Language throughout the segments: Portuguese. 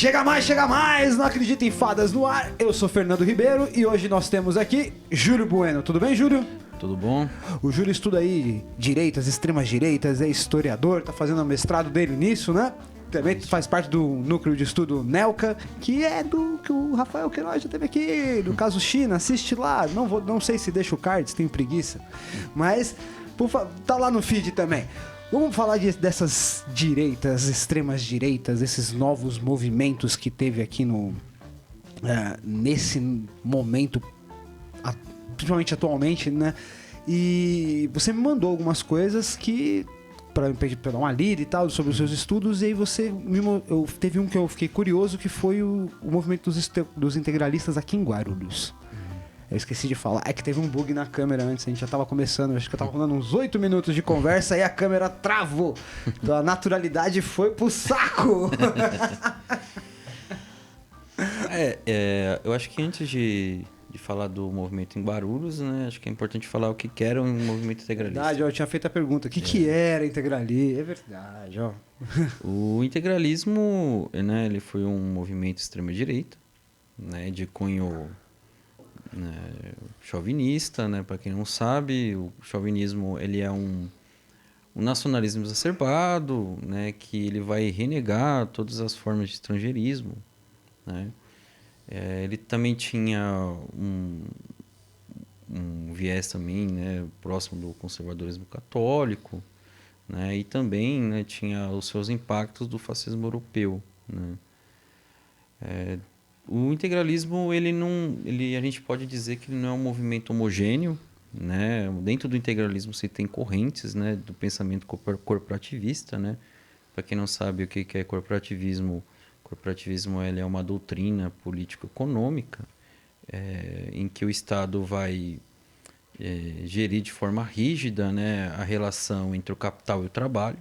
Chega mais, não acredita em fadas no ar. Eu sou Fernando Ribeiro e hoje nós temos aqui Júlio Bueno. Tudo bem, Júlio? Tudo bom? O Júlio estuda aí direitas, extremas direitas, é historiador, tá fazendo o mestrado dele nisso, né? Também faz parte do núcleo de estudo NELCA, que é do que o Rafael Queiroz já teve aqui, do caso China. Assiste lá, não sei se deixa o card, tem preguiça, mas tá lá no feed também. Vamos falar dessas direitas, extremas direitas, esses novos movimentos que teve aqui nesse momento, principalmente atualmente, né? E você me mandou algumas coisas que para dar uma lida e tal sobre os seus estudos, e aí teve um que eu fiquei curioso, que foi o movimento dos integralistas aqui em Guarulhos. Eu esqueci de falar, é que teve um bug na câmera antes, a gente já tava começando, acho que eu tava rolando uns 8 minutos de conversa e a câmera travou. Então a naturalidade foi pro saco. Eu acho que antes de falar do movimento em Guarulhos, né, acho que é importante falar o que era um movimento integralista. Verdade, eu tinha feito a pergunta, o que era integralismo? É verdade, ó. O integralismo, né, ele foi um movimento extrema-direita, né, de cunho, né, chauvinista, né, para quem não sabe, o chauvinismo ele é um nacionalismo exacerbado, né, que ele vai renegar todas as formas de estrangeirismo, né. Ele também tinha um viés também, né, próximo do conservadorismo católico, né, e também, né, tinha os seus impactos do fascismo europeu, né. O integralismo a gente pode dizer que ele não é um movimento homogêneo, né. Dentro do integralismo se tem correntes, né, do pensamento corporativista, né. Para quem não sabe o que é corporativismo, ele é uma doutrina político-econômica em que o Estado vai gerir de forma rígida, né, a relação entre o capital e o trabalho,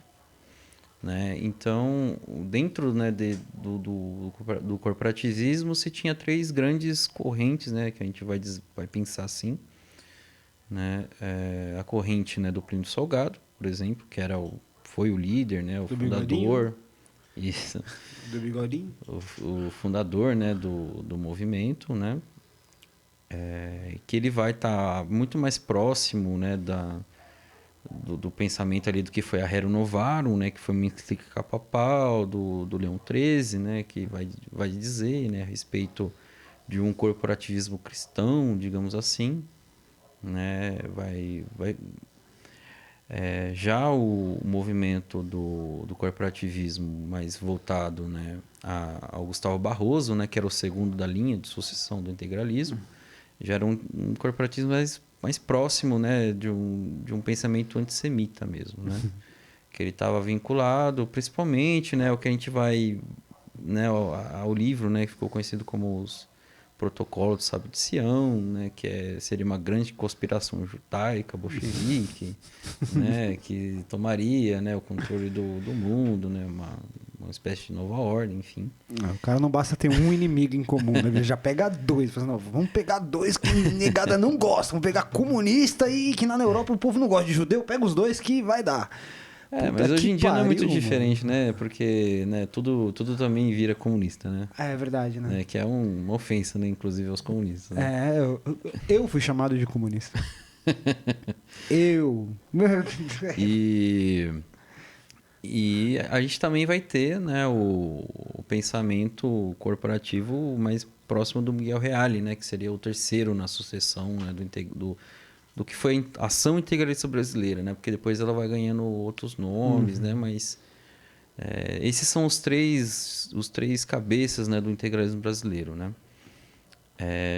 né? Então, dentro, né, do corporativismo se tinha três grandes correntes, né, que a gente vai pensar assim, né? A corrente, né, do Plínio Salgado, por exemplo, que foi o líder, né, o fundador. Bigodinho. Isso. Do bigodinho? O fundador, né, do movimento, né, que ele vai estar muito mais próximo, né, do pensamento ali do que foi a Rerum Novarum, né, que foi uma encíclica papal do Leão XIII, né, que vai dizer, né, a respeito de um corporativismo cristão, digamos assim, né, já o movimento do corporativismo mais voltado, né, ao Gustavo Barroso, né, que era o segundo da linha de sucessão do integralismo, já era um corporativismo mais próximo, né, de um pensamento antissemita mesmo, né, que ele estava vinculado principalmente, né, o que a gente vai, né, ao livro, né, que ficou conhecido como os Protocolo do Sábio de Sião, né, que seria uma grande conspiração judaica, bolchevique, né, que tomaria, né, o controle do mundo, né, uma espécie de nova ordem, enfim. O cara não basta ter um inimigo em comum, né? Ele já pega dois. Fala, vamos pegar dois que negada não gosta, vamos pegar comunista e que na Europa o povo não gosta de judeu, pega os dois que vai dar. Mas hoje em dia não é muito diferente, né? Porque, né, tudo também vira comunista, né? É verdade, né? Que é uma ofensa, né, inclusive aos comunistas. Né? Eu fui chamado de comunista. Eu. E a gente também vai ter, né, o pensamento corporativo mais próximo do Miguel Reale, né, que seria o terceiro na sucessão, né, do que foi a ação integralista brasileira, né? Porque depois ela vai ganhando outros nomes, né? Mas esses são os três cabeças, né, do integralismo brasileiro, né?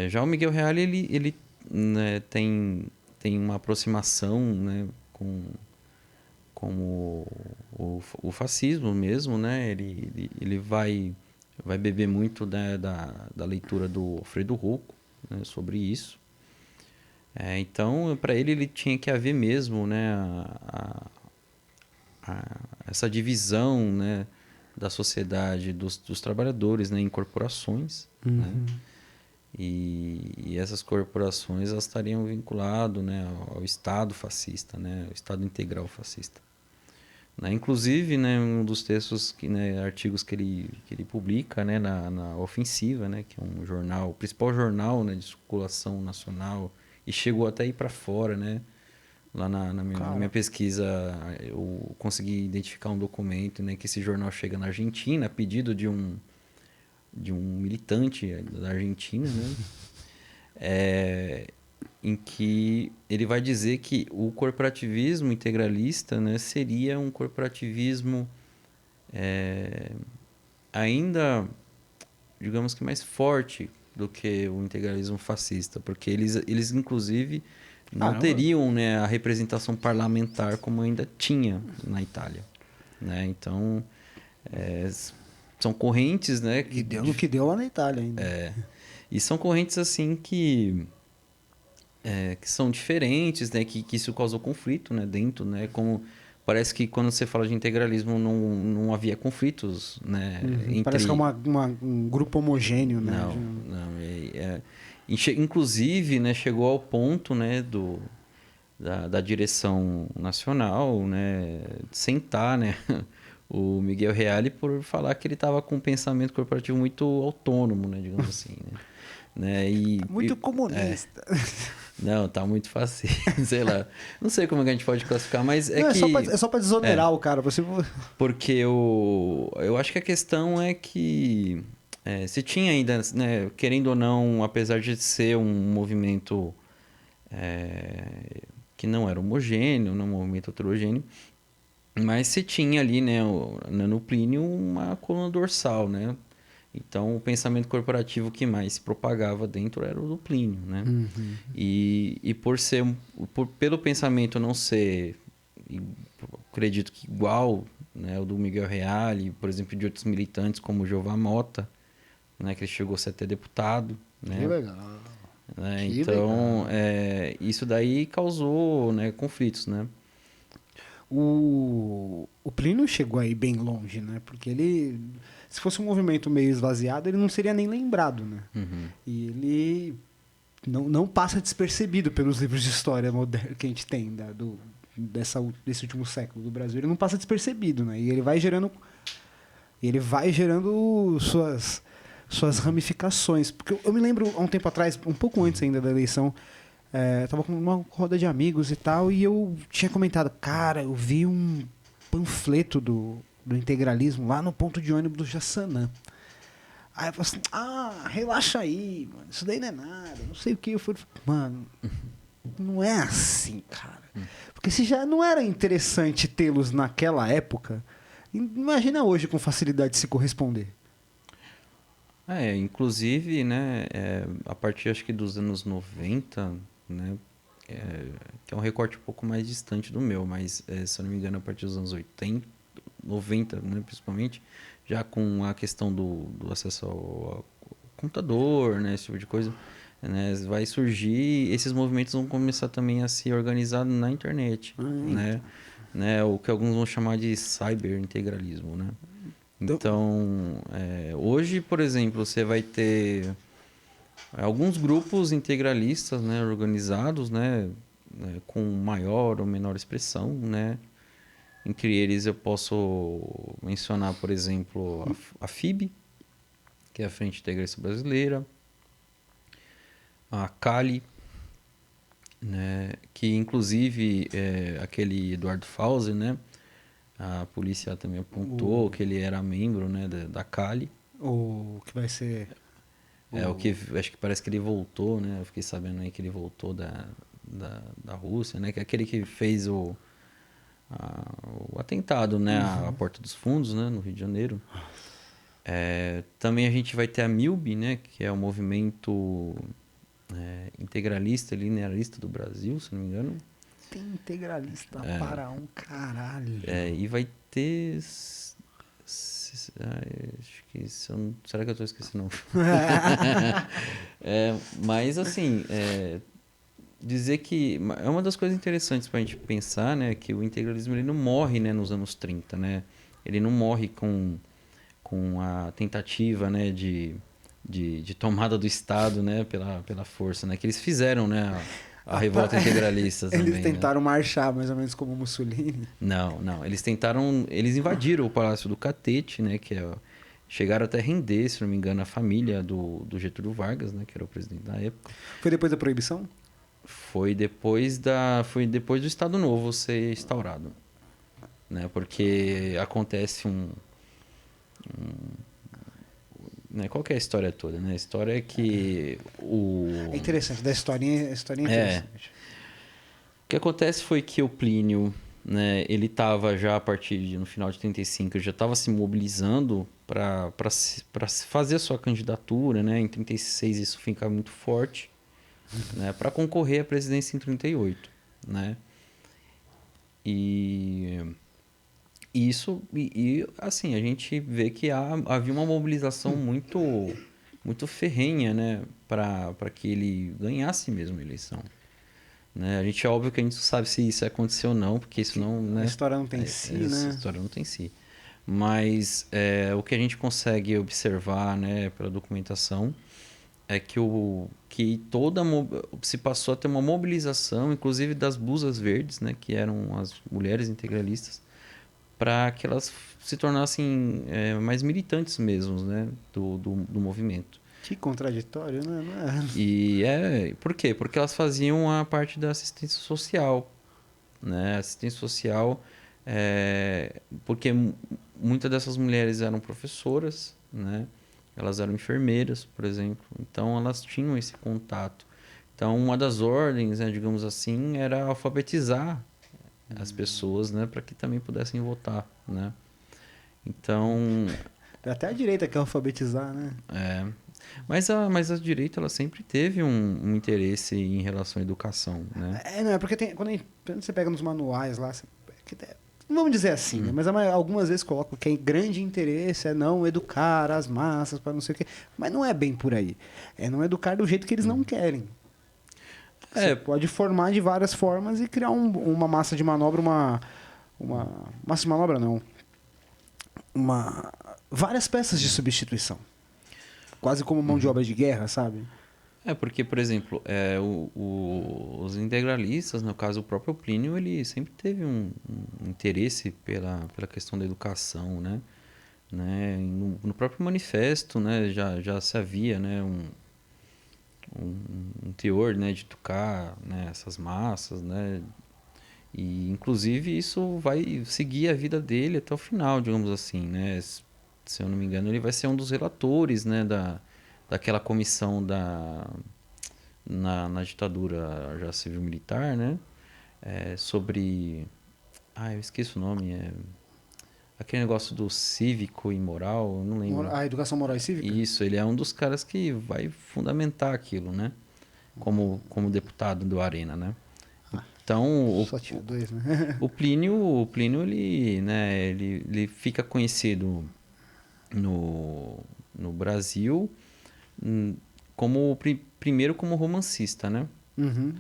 Já o Miguel Reale ele né, tem uma aproximação, né, com o fascismo mesmo, né? Ele vai beber muito, né, da leitura do Alfredo Rocco, né, sobre isso. Então, para ele tinha que haver mesmo, né, essa divisão, né, da sociedade dos trabalhadores, né, em corporações, né? E essas corporações elas estariam vinculadas, né, ao Estado fascista, né, ao Estado integral fascista. Né? Inclusive, né, um dos textos, né, artigos que ele publica, né, na Ofensiva, né, que é um jornal, o principal jornal, né, de circulação nacional, e chegou até ir para fora, né? Lá na minha pesquisa, eu consegui identificar um documento, né, que esse jornal chega na Argentina a pedido de um militante da Argentina, né? Em que ele vai dizer que o corporativismo integralista, né, seria um corporativismo ainda, digamos que mais forte do que o integralismo fascista, porque eles inclusive não teriam, né, a representação parlamentar como ainda tinha na Itália, né? Então, são correntes, né, E deu no que deu lá na Itália ainda. e são correntes assim que são diferentes, né? Que isso causou conflito, né? Dentro, né? Como parece que quando você fala de integralismo não havia conflitos, né? Parece que é um grupo homogêneo, né? Não. Inclusive, né? Chegou ao ponto, né? Da direção nacional, né? De sentar, né? O Miguel Reale por falar que ele estava com um pensamento corporativo muito autônomo, né? Digamos assim, né? Muito comunista. Não, tá muito fácil, sei lá. Não sei como é que a gente pode classificar, mas não, é só pra desonerar o cara. Porque eu acho que a questão é que se tinha ainda, né, querendo ou não, apesar de ser um movimento que não era homogêneo, não um movimento heterogêneo, mas se tinha ali, né, no Plínio, uma coluna dorsal, né? Então, o pensamento corporativo que mais se propagava dentro era o do Plínio, né? E pelo pensamento não ser, acredito que igual, né, o do Miguel Reale, por exemplo, de outros militantes como o Jeová Mota, né, que ele chegou a ser até deputado, né? Que legal. Então, isso daí causou, né, conflitos, né? O Plínio chegou aí bem longe, né? Porque ele, se fosse um movimento meio esvaziado, ele não seria nem lembrado, né? E ele não passa despercebido pelos livros de história moderna que a gente tem desse último século do Brasil. Ele não passa despercebido, né? E ele vai gerando suas ramificações. Porque eu me lembro, há um tempo atrás, um pouco antes ainda da eleição, tava com uma roda de amigos e tal, e eu tinha comentado, cara, eu vi um panfleto do integralismo lá no ponto de ônibus do Jaçanã. Aí eu falei assim, relaxa aí, mano, isso daí não é nada, não sei o que. Eu falei, mano, não é assim, cara. Porque se já não era interessante tê-los naquela época, imagina hoje com facilidade de se corresponder. Inclusive, né, a partir acho que dos anos 90, né, que é um recorte um pouco mais distante do meu, mas se eu não me engano, a partir dos anos 80, 90, né, principalmente, já com a questão do acesso ao computador, né, esse tipo de coisa, né, vai surgir, esses movimentos vão começar também a se organizar na internet, né, o que alguns vão chamar de cyberintegralismo, né. Então, hoje, por exemplo, você vai ter alguns grupos integralistas, né, organizados, né, com maior ou menor expressão, né. Entre eles eu posso mencionar, por exemplo, a FIB, que é a Frente Integralista Brasileira, a CALI, né, que inclusive aquele Eduardo Fauser, né, a polícia também apontou que ele era membro, né, da CALI. O que vai ser... o que acho que parece que ele voltou, né? Eu fiquei sabendo aí que ele voltou da Rússia, né? Que é aquele que fez o atentado, né? À Porta dos Fundos, né? No Rio de Janeiro. Também a gente vai ter a MILB, né? Que é o movimento integralista e linearista do Brasil, se não me engano. Tem integralista para um caralho. E vai ter... acho que será que eu estou esquecendo? Mas assim, dizer que é uma das coisas interessantes para a gente pensar, né, que o integralismo ele não morre, né, nos anos 30, né? Ele não morre com a tentativa, né, de tomada do Estado, né, pela força, né, que eles fizeram, né, a revolta integralista também. Eles tentaram marchar mais ou menos como Mussolini. Não. Eles invadiram o Palácio do Catete, né? Chegaram até a render, se não me engano, a família do Getúlio Vargas, né? Que era o presidente da época. Foi depois da proibição? Foi depois do Estado Novo ser instaurado, né? Porque acontece né? Qual que é a história toda, né? A história é que É interessante, da historinha, a historinha é interessante. O que acontece foi que o Plínio, né? Ele estava já no final de 35, ele já estava se mobilizando para fazer a sua candidatura, né? Em 36 isso fica muito forte, né? Para concorrer à presidência em 38, né? E assim, a gente vê que havia uma mobilização muito ferrenha, né, para que ele ganhasse mesmo a eleição. Né? A gente é óbvio que a gente não sabe se isso aconteceu ou não, porque isso não... Né, a história não tem si, né? A história não tem si. Mas o que a gente consegue observar, né, pela documentação é que se passou a ter uma mobilização, inclusive das blusas verdes, né, que eram as mulheres integralistas, para que elas se tornassem mais militantes mesmo, né, do movimento. Que contraditório, né? Não é? E por quê? Porque elas faziam a parte da assistência social, né? Assistência social, porque muitas dessas mulheres eram professoras, né? Elas eram enfermeiras, por exemplo. Então, elas tinham esse contato. Então, uma das ordens, né, digamos assim, era alfabetizar as pessoas, né, para que também pudessem votar, né? Então... Até a direita quer alfabetizar, né? Mas a direita, ela sempre teve um interesse em relação à educação, né? Não, é porque quando você pega nos manuais lá, não vamos dizer assim, né? Mas algumas vezes colocam que grande interesse é não educar as massas para não sei o quê. Mas não é bem por aí. É não educar do jeito que eles não querem. Você pode formar de várias formas e criar uma massa de manobra, massa de manobra não. Várias peças de substituição. Quase como mão de obra de guerra, sabe? Porque, por exemplo, os integralistas, no caso o próprio Plínio, ele sempre teve um interesse pela questão da educação, né? No próprio manifesto, né, já se havia, né, um teor, né, de educar, né, essas massas, né? E, inclusive, isso vai seguir a vida dele até o final, digamos assim, né? Se eu não me engano, ele vai ser um dos relatores, né, daquela comissão na ditadura já civil-militar, né? Sobre... eu esqueço o nome. Aquele negócio do cívico e moral, eu não lembro. A educação moral e cívica? Isso, ele é um dos caras que vai fundamentar aquilo, né? Como deputado do Arena, né? Então, só tinha dois, né? o Plínio, ele, né, ele fica conhecido no Brasil primeiro como romancista, né? Uhum.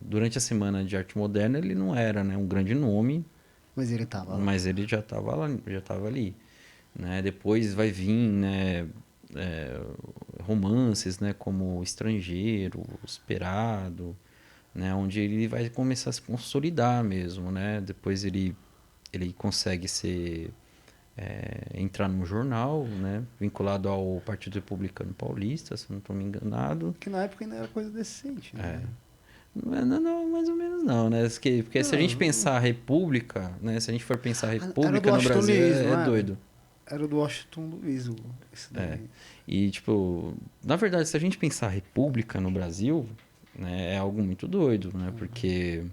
Durante a Semana de Arte Moderna ele não era, né, um grande nome, mas ele estava lá. Mas ele já estava ali, né? Depois vai vir, né, romances, né, como Estrangeiro, Esperado, né, onde ele vai começar a se consolidar mesmo, né? Depois ele consegue entrar num jornal, né, vinculado ao Partido Republicano Paulista, se não estou me enganado. Que na época ainda era coisa decente, né? Não, mais ou menos não, né? Porque se a gente pensar a República, né? Se a gente for pensar a República no Brasil, é doido. Era do Washington Luiz. E, tipo, na verdade, se a gente pensar a República no Brasil, né, é algo muito doido, né? Porque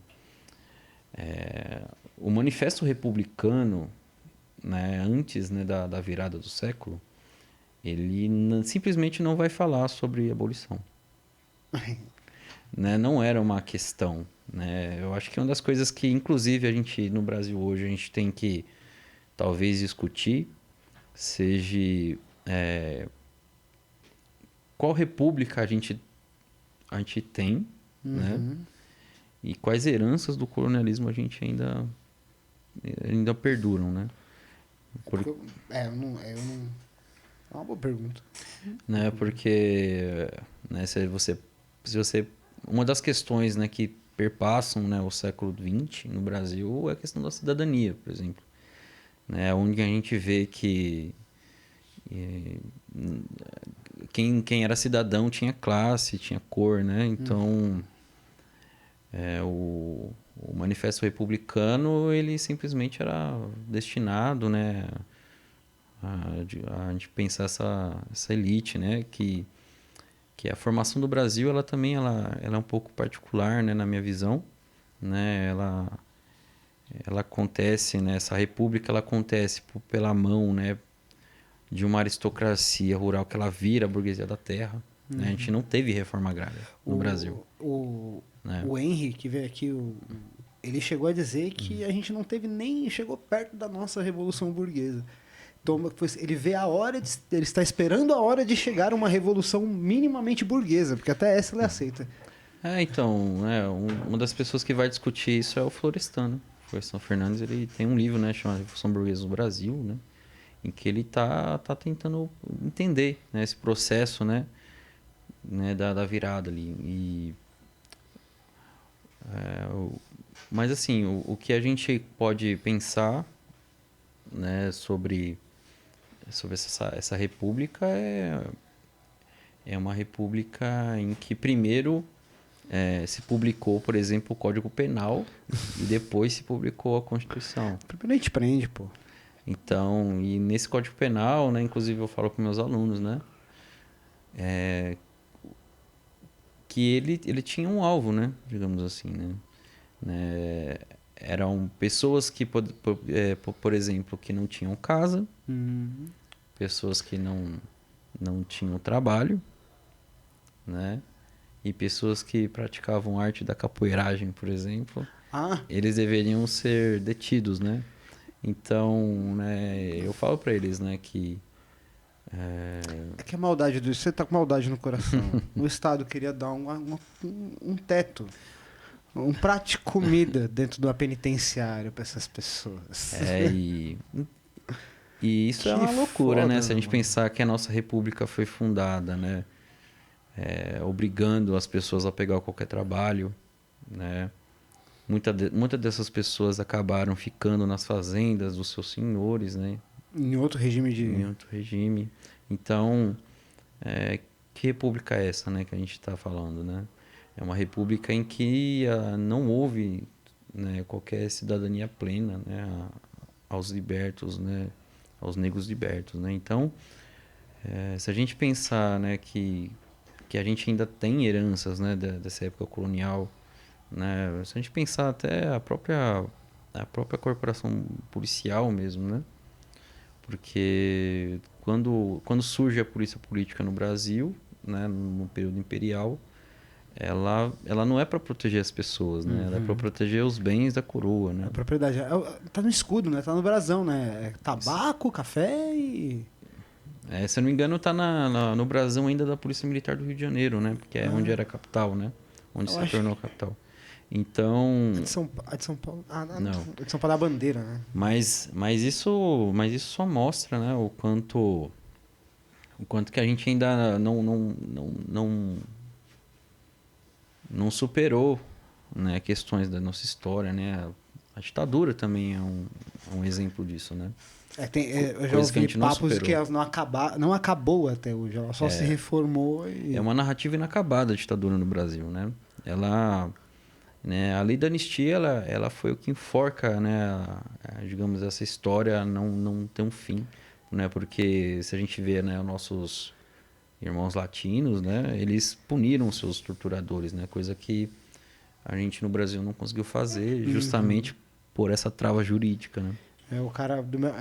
o Manifesto Republicano, né, antes, né, da virada do século, ele simplesmente não vai falar sobre abolição. Né? Não era uma questão. Né? Eu acho que uma das coisas que, inclusive, a gente, no Brasil hoje, a gente tem que talvez discutir seja qual república a gente tem, né? E quais heranças do colonialismo a gente ainda perduram, né? É uma boa pergunta. Né? Porque, né, se você uma das questões, né, que perpassam, né, o século XX no Brasil é a questão da cidadania, por exemplo, né, onde a gente vê que quem era cidadão tinha classe, tinha cor, né? Então, o Manifesto Republicano ele simplesmente era destinado, né, a gente pensar essa elite, né, que a formação do Brasil ela também ela é um pouco particular, né, na minha visão, né? Ela acontece, né, essa república ela acontece pela mão, né, de uma aristocracia rural que ela vira a burguesia da terra, né? A gente não teve reforma agrária no Brasil, né? O Henry, que veio aqui, ele chegou a dizer que a gente não teve nem chegou perto da nossa revolução burguesa. Então, ele vê a hora ele está esperando a hora de chegar uma revolução minimamente burguesa, porque até essa ele aceita. Então, uma das pessoas que vai discutir isso é o Florestan, né? O Florestan Fernandes, ele tem um livro, né, chamado Revolução Burguesa no Brasil, né? Em que ele tá tentando entender, né, esse processo, né, da virada ali. Mas assim, o que a gente pode pensar, né, sobre essa república é uma república em que primeiro se publicou, por exemplo, o Código Penal e depois se publicou a Constituição. Primeiro a gente prende, pô. Então, e nesse Código Penal, né, inclusive eu falo com meus alunos, né, que ele tinha um alvo, né, digamos assim, né, eram pessoas que, por exemplo, que não tinham casa, pessoas que não tinham trabalho, né, e pessoas que praticavam arte da capoeiragem, por exemplo, eles deveriam ser detidos, né. Então, né, eu falo para eles, né, que É que a maldade disso, você tá com maldade no coração. O Estado queria dar um teto, um prato de comida dentro do penitenciário para essas pessoas. E isso Que é uma loucura, foda, né? Se a gente mano. pensar que a nossa república foi fundada, né, obrigando as pessoas a pegar qualquer trabalho, né? Muitas dessas pessoas acabaram ficando nas fazendas dos seus senhores, né? Em outro regime Em outro regime. Então, que república é essa, né, que a gente está falando, né? É uma república em que não houve, né, qualquer cidadania plena, né, aos libertos, né, aos negros libertos, né? Então, se a gente pensar, né, que a gente ainda tem heranças, né, dessa época colonial, né? Se a gente pensar até a própria corporação policial mesmo, né? Porque quando surge a polícia política no Brasil, né, no período imperial, ela não é para proteger as pessoas, né? Ela é para proteger os bens da coroa, né? A propriedade. Tá no escudo, né? Tá no brasão, né? É tabaco, café e. Se eu não me engano, tá no brasão ainda da Polícia Militar do Rio de Janeiro, né? Porque é onde era a capital, né? Onde Eu se acho tornou a capital. Então, A de São Paulo. não. A de São Paulo é a bandeira, né? Mas isso só mostra, né, o quanto que a gente ainda não superou, né, questões da nossa história, né? A ditadura também é um exemplo disso, né? Eu já Coisa que a ouvi gente não papos superou. que ela não acabou até hoje. Ela só se reformou e. É uma narrativa inacabada a ditadura no Brasil, né? Né, a lei da anistia, ela foi o que enforca, né, digamos, essa história não ter um fim, né? Porque se a gente vê, né, os nossos irmãos latinos, né, eles puniram seus torturadores, né? Coisa que a gente no Brasil não conseguiu fazer justamente por essa trava jurídica, né? É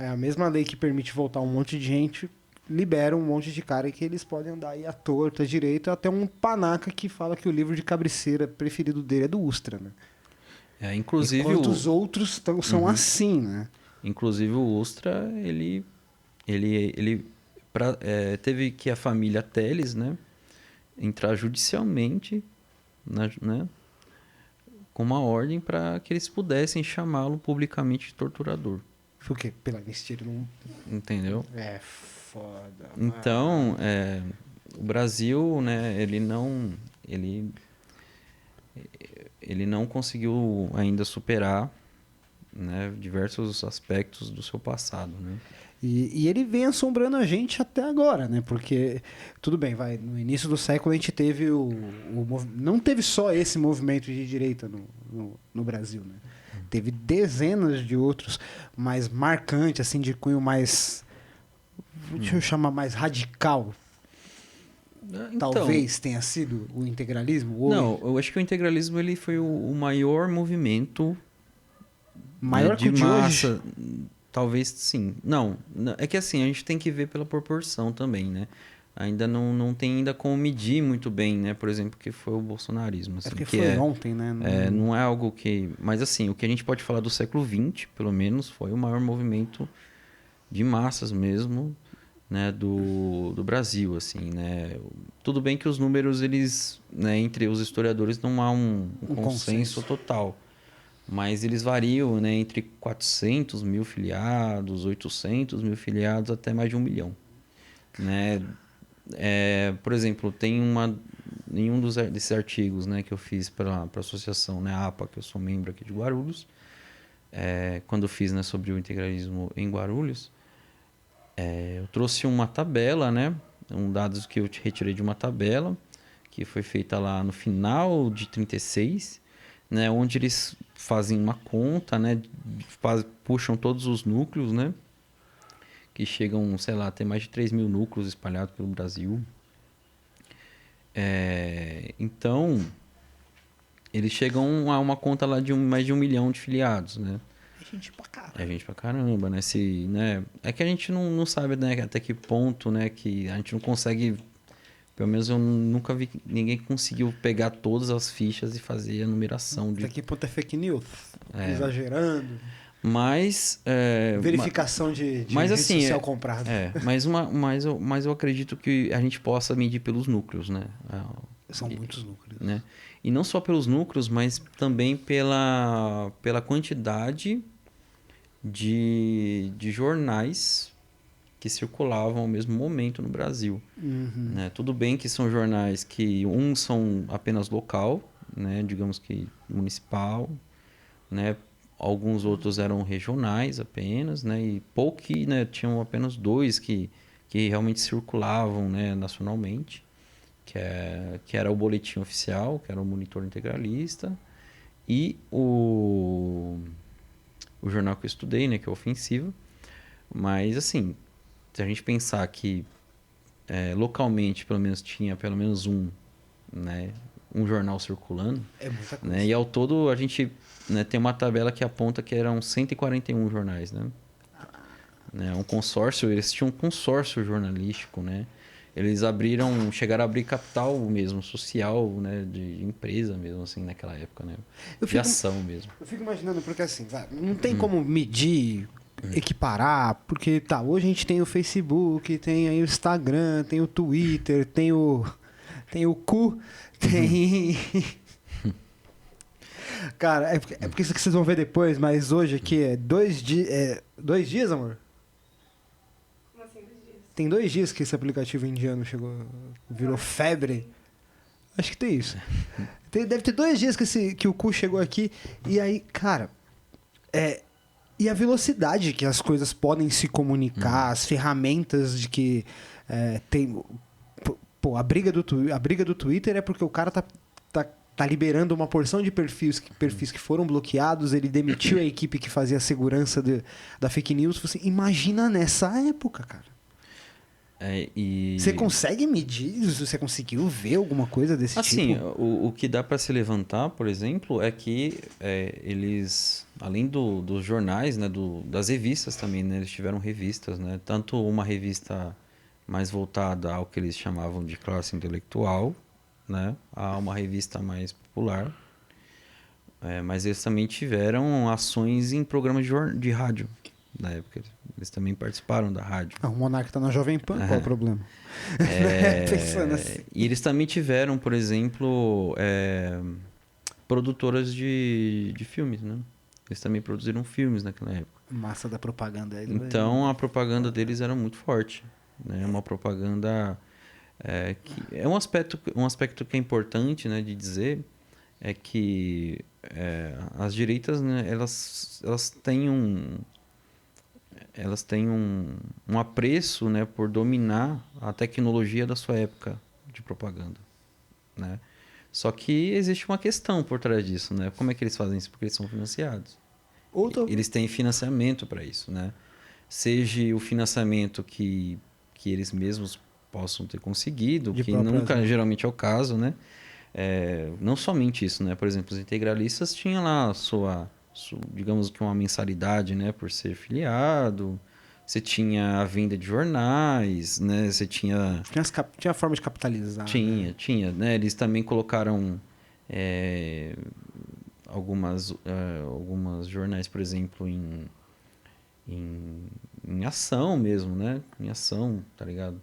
a mesma lei que permite voltar um monte de gente, libera um monte de cara que eles podem andar aí à torta, à direita, até um panaca que fala que o livro de cabeceira preferido dele é do Ustra, né? Inclusive Enquanto os outros são assim, né? inclusive o Ustra, ele teve que a família Telles, né, entrar judicialmente, né, com uma ordem para que eles pudessem chamá-lo publicamente de torturador. Foi o quê? Pela Anistia, ele não... entendeu? É foda. Então, o Brasil, né, ele não conseguiu ainda superar, né, diversos aspectos do seu passado, né? E ele vem assombrando a gente até agora, né? Porque, tudo bem, no início do século a gente teve não teve só esse movimento de direita no Brasil, né? Teve dezenas de outros mais marcantes, assim, de cunho mais, deixa eu chamar mais radical. Então, Talvez tenha sido o integralismo hoje. não, eu acho que o integralismo ele foi o maior movimento Maior de que o de massa. hoje. Talvez sim. Não, é que assim, a gente tem que ver pela proporção também, né? Ainda não tem ainda como medir muito bem, né? Por exemplo, que foi o bolsonarismo. Assim, É porque que foi ontem, né? não é algo que... Mas assim, o que a gente pode falar do século XX, pelo menos, foi o maior movimento de massas mesmo, né? Do Brasil, assim, né? Tudo bem que os números, eles... Né, entre os historiadores não há um consenso total. Mas eles variam, né, entre 400 mil filiados, 800 mil filiados, até mais de 1 milhão. Né? Por exemplo, tem em um desses artigos, né, que eu fiz para a associação, né, a APA, que eu sou membro aqui de Guarulhos, quando eu fiz, né, sobre o integralismo em Guarulhos, eu trouxe uma tabela, né, dados que eu retirei de uma tabela, que foi feita lá no final de 36, né, onde eles fazem uma conta, né, puxam todos os núcleos, né, que chegam, sei lá, a ter mais de 3 mil núcleos espalhados pelo Brasil. Então, eles chegam a uma conta lá de mais de 1 milhão de filiados, né? É gente pra caramba. É gente pra caramba, né? É que a gente não sabe, né, até que ponto, né, que a gente não consegue... Pelo menos eu nunca vi ninguém conseguiu pegar todas as fichas e fazer a numeração de... Até que ponto é fake news? Exagerando. Mas... Verificação de mas, rede assim, social comprada. Mas eu acredito que a gente possa medir pelos núcleos, né? São muitos núcleos. Né? E não só pelos núcleos, mas também pela quantidade de jornais que circulavam ao mesmo momento no Brasil. Né? Tudo bem que são jornais que uns são apenas local, né? Digamos que municipal, né? Alguns outros eram regionais apenas, né? E né, tinham apenas 2 que realmente circulavam, né, nacionalmente, que era o Boletim Oficial, que era o Monitor Integralista, e o jornal que eu estudei, né, que é o Ofensiva. Mas, assim, se a gente pensar que localmente pelo menos tinha pelo menos né, um jornal circulando, é muita coisa. Né, e ao todo a gente, né, tem uma tabela que aponta que eram 141 jornais, né? Um consórcio, eles tinham um consórcio jornalístico, né? Eles chegaram a abrir capital mesmo, social, né, de empresa mesmo, assim, naquela época, né? De ação mesmo. Eu fico imaginando, porque assim, não tem como medir, equiparar, porque hoje a gente tem o Facebook, tem aí o Instagram, tem o Twitter, tem o cu, tem... Cara, é porque isso que vocês vão ver depois, mas hoje aqui é 2 dias, amor? Como assim, 2 dias? Tem 2 dias que esse aplicativo indiano virou febre. Acho que tem isso. Deve ter 2 dias que o cu chegou aqui. E aí, cara, e a velocidade que as coisas podem se comunicar, as ferramentas de que tem... Pô, a briga do Twitter é porque o cara tá liberando uma porção de perfis que foram bloqueados, ele demitiu a equipe que fazia a segurança da fake news. Você imagina nessa época, cara. Você consegue medir? Você conseguiu ver alguma coisa desse assim, tipo? O que dá para se levantar, por exemplo, é que eles, além dos jornais, né, das revistas também, né, eles tiveram revistas, né, tanto uma revista mais voltada ao que eles chamavam de classe intelectual, né, a uma revista mais popular, mas eles também tiveram ações em programas de rádio na época. Eles também participaram da rádio. O Monarca tá na Jovem Pan, qual é o problema? Pensando assim. E eles também tiveram, por exemplo, produtoras de filmes, né? Eles também produziram filmes naquela época. Massa da propaganda aí. Então a propaganda deles era muito forte, né? Uma propaganda que é um aspecto que é importante, né, de dizer é que as direitas, né, elas têm um apreço, né, por dominar a tecnologia da sua época de propaganda, né? Só que existe uma questão por trás disso, né? Como é que eles fazem isso? Porque eles são financiados. Eles têm financiamento para isso, né? Seja o financiamento que eles mesmos possam ter conseguido, que nunca geralmente é o caso, né? Não somente isso, né? Por exemplo, os integralistas tinham lá digamos que uma mensalidade, né? Por ser filiado. Você tinha a venda de jornais, né? Você tinha... Tinha a forma de capitalizar. Tinha, né? Eles também colocaram algumas jornais, por exemplo, em ação mesmo, né? Em ação, tá ligado?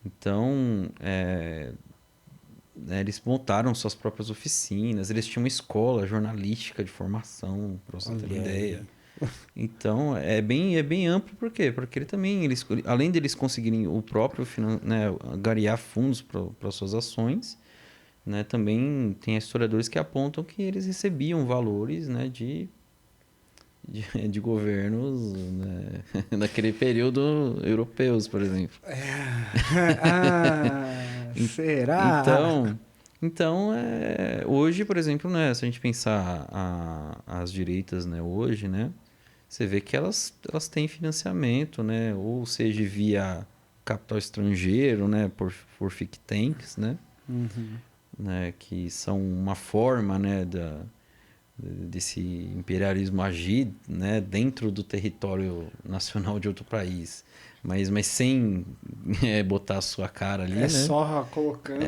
Então, né, eles montaram suas próprias oficinas, eles tinham uma escola jornalística de formação, para você ter uma ideia. Então, é bem amplo, por quê? Porque além deles conseguirem o próprio, né, angariar fundos para suas ações, né, também tem historiadores que apontam que eles recebiam valores, né, de governos, né, naquele período europeus, por exemplo. Será? Então hoje, por exemplo, né, se a gente pensar as direitas, né, hoje, né, você vê que elas têm financiamento, né, ou seja, via capital estrangeiro, né, por think tanks, né, né, que são uma forma, né, desse imperialismo agir, né, dentro do território nacional de outro país, mas sem botar a sua cara ali, né? Só colocando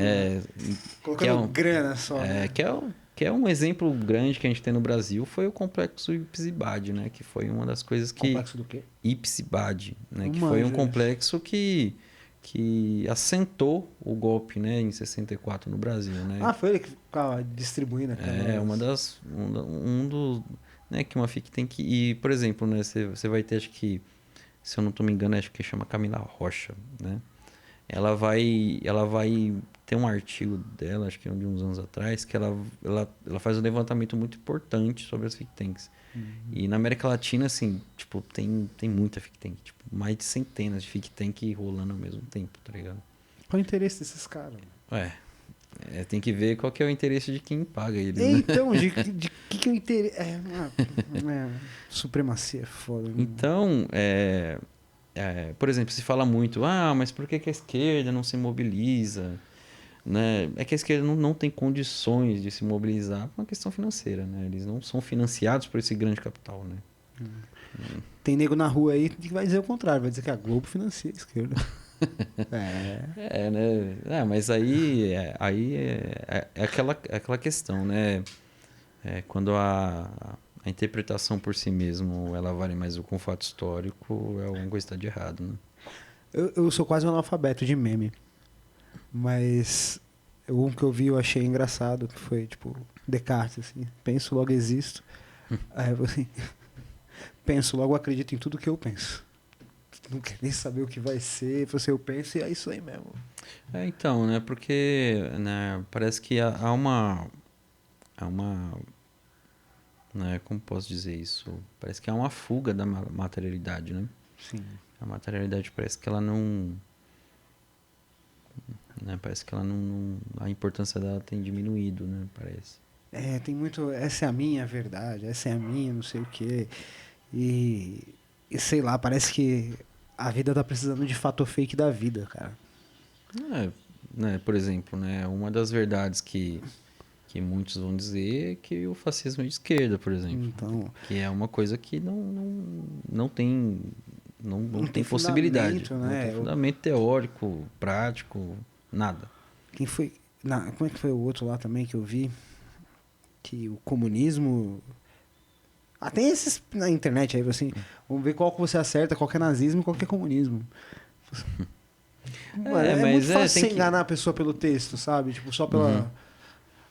grana só. Né? Que é um exemplo grande que a gente tem no Brasil, foi o complexo Ipsibade, né? Que foi uma das coisas que... Complexo do quê? Ipsibade, né? Que foi um complexo que assentou o golpe, né, em 64 no Brasil, né? Foi ele que ficava distribuindo aquelas... né, que uma FIC tem que... E, por exemplo, né, você vai ter, acho que, se eu não estou me engano, acho que chama Camila Rocha, né? Ela vai ter um artigo dela, acho que é de uns anos atrás, que ela faz um levantamento muito importante sobre as think tanks. E na América Latina, assim, tipo, tem muita think tank, tipo, mais de centenas de think tank rolando ao mesmo tempo, tá ligado? Qual o interesse desses caras? Tem que ver qual que é o interesse de quem paga eles, né? Então, de que é o interesse? Supremacia é foda. Né? Então, por exemplo, se fala muito, mas por que a esquerda não se mobiliza? Né? É que a esquerda não tem condições de se mobilizar por uma questão financeira, né? Eles não são financiados por esse grande capital, né? Tem nego na rua aí que vai dizer o contrário, vai dizer que a Globo financia a esquerda. Né? Mas aí é aquela questão, né? Quando a interpretação por si mesmo ela vale mais do que um fato histórico, alguma coisa está de errado, né? Eu sou quase um analfabeto de meme. Mas um que eu vi eu achei engraçado, que foi tipo Descartes, assim, penso, logo existo. Aí eu assim, penso, logo acredito em tudo que eu penso. Não quer nem saber o que vai ser, eu penso e é isso aí mesmo. Então, né, porque, né, parece que há uma, né, como posso dizer isso? Parece que há uma fuga da materialidade, né? Sim. A materialidade parece que ela não... Né, parece que ela não... A importância dela tem diminuído, né? Parece. Tem muito... Essa é a minha verdade, essa é a minha, não sei o quê. E sei lá, parece que a vida tá precisando de fato fake da vida, cara. Né, por exemplo, né, uma das verdades que muitos vão dizer é que o fascismo é de esquerda, por exemplo. Então, que é uma coisa que não tem possibilidade. Né? Não tem fundamento teórico, prático, nada. Quem foi... como é que foi o outro lá também que eu vi? Que o comunismo... tem esses na internet aí, assim, vamos ver qual que você acerta, qual que é nazismo e qual que é comunismo. Mano, é muito fácil você enganar a pessoa pelo texto, sabe? Tipo, só pela...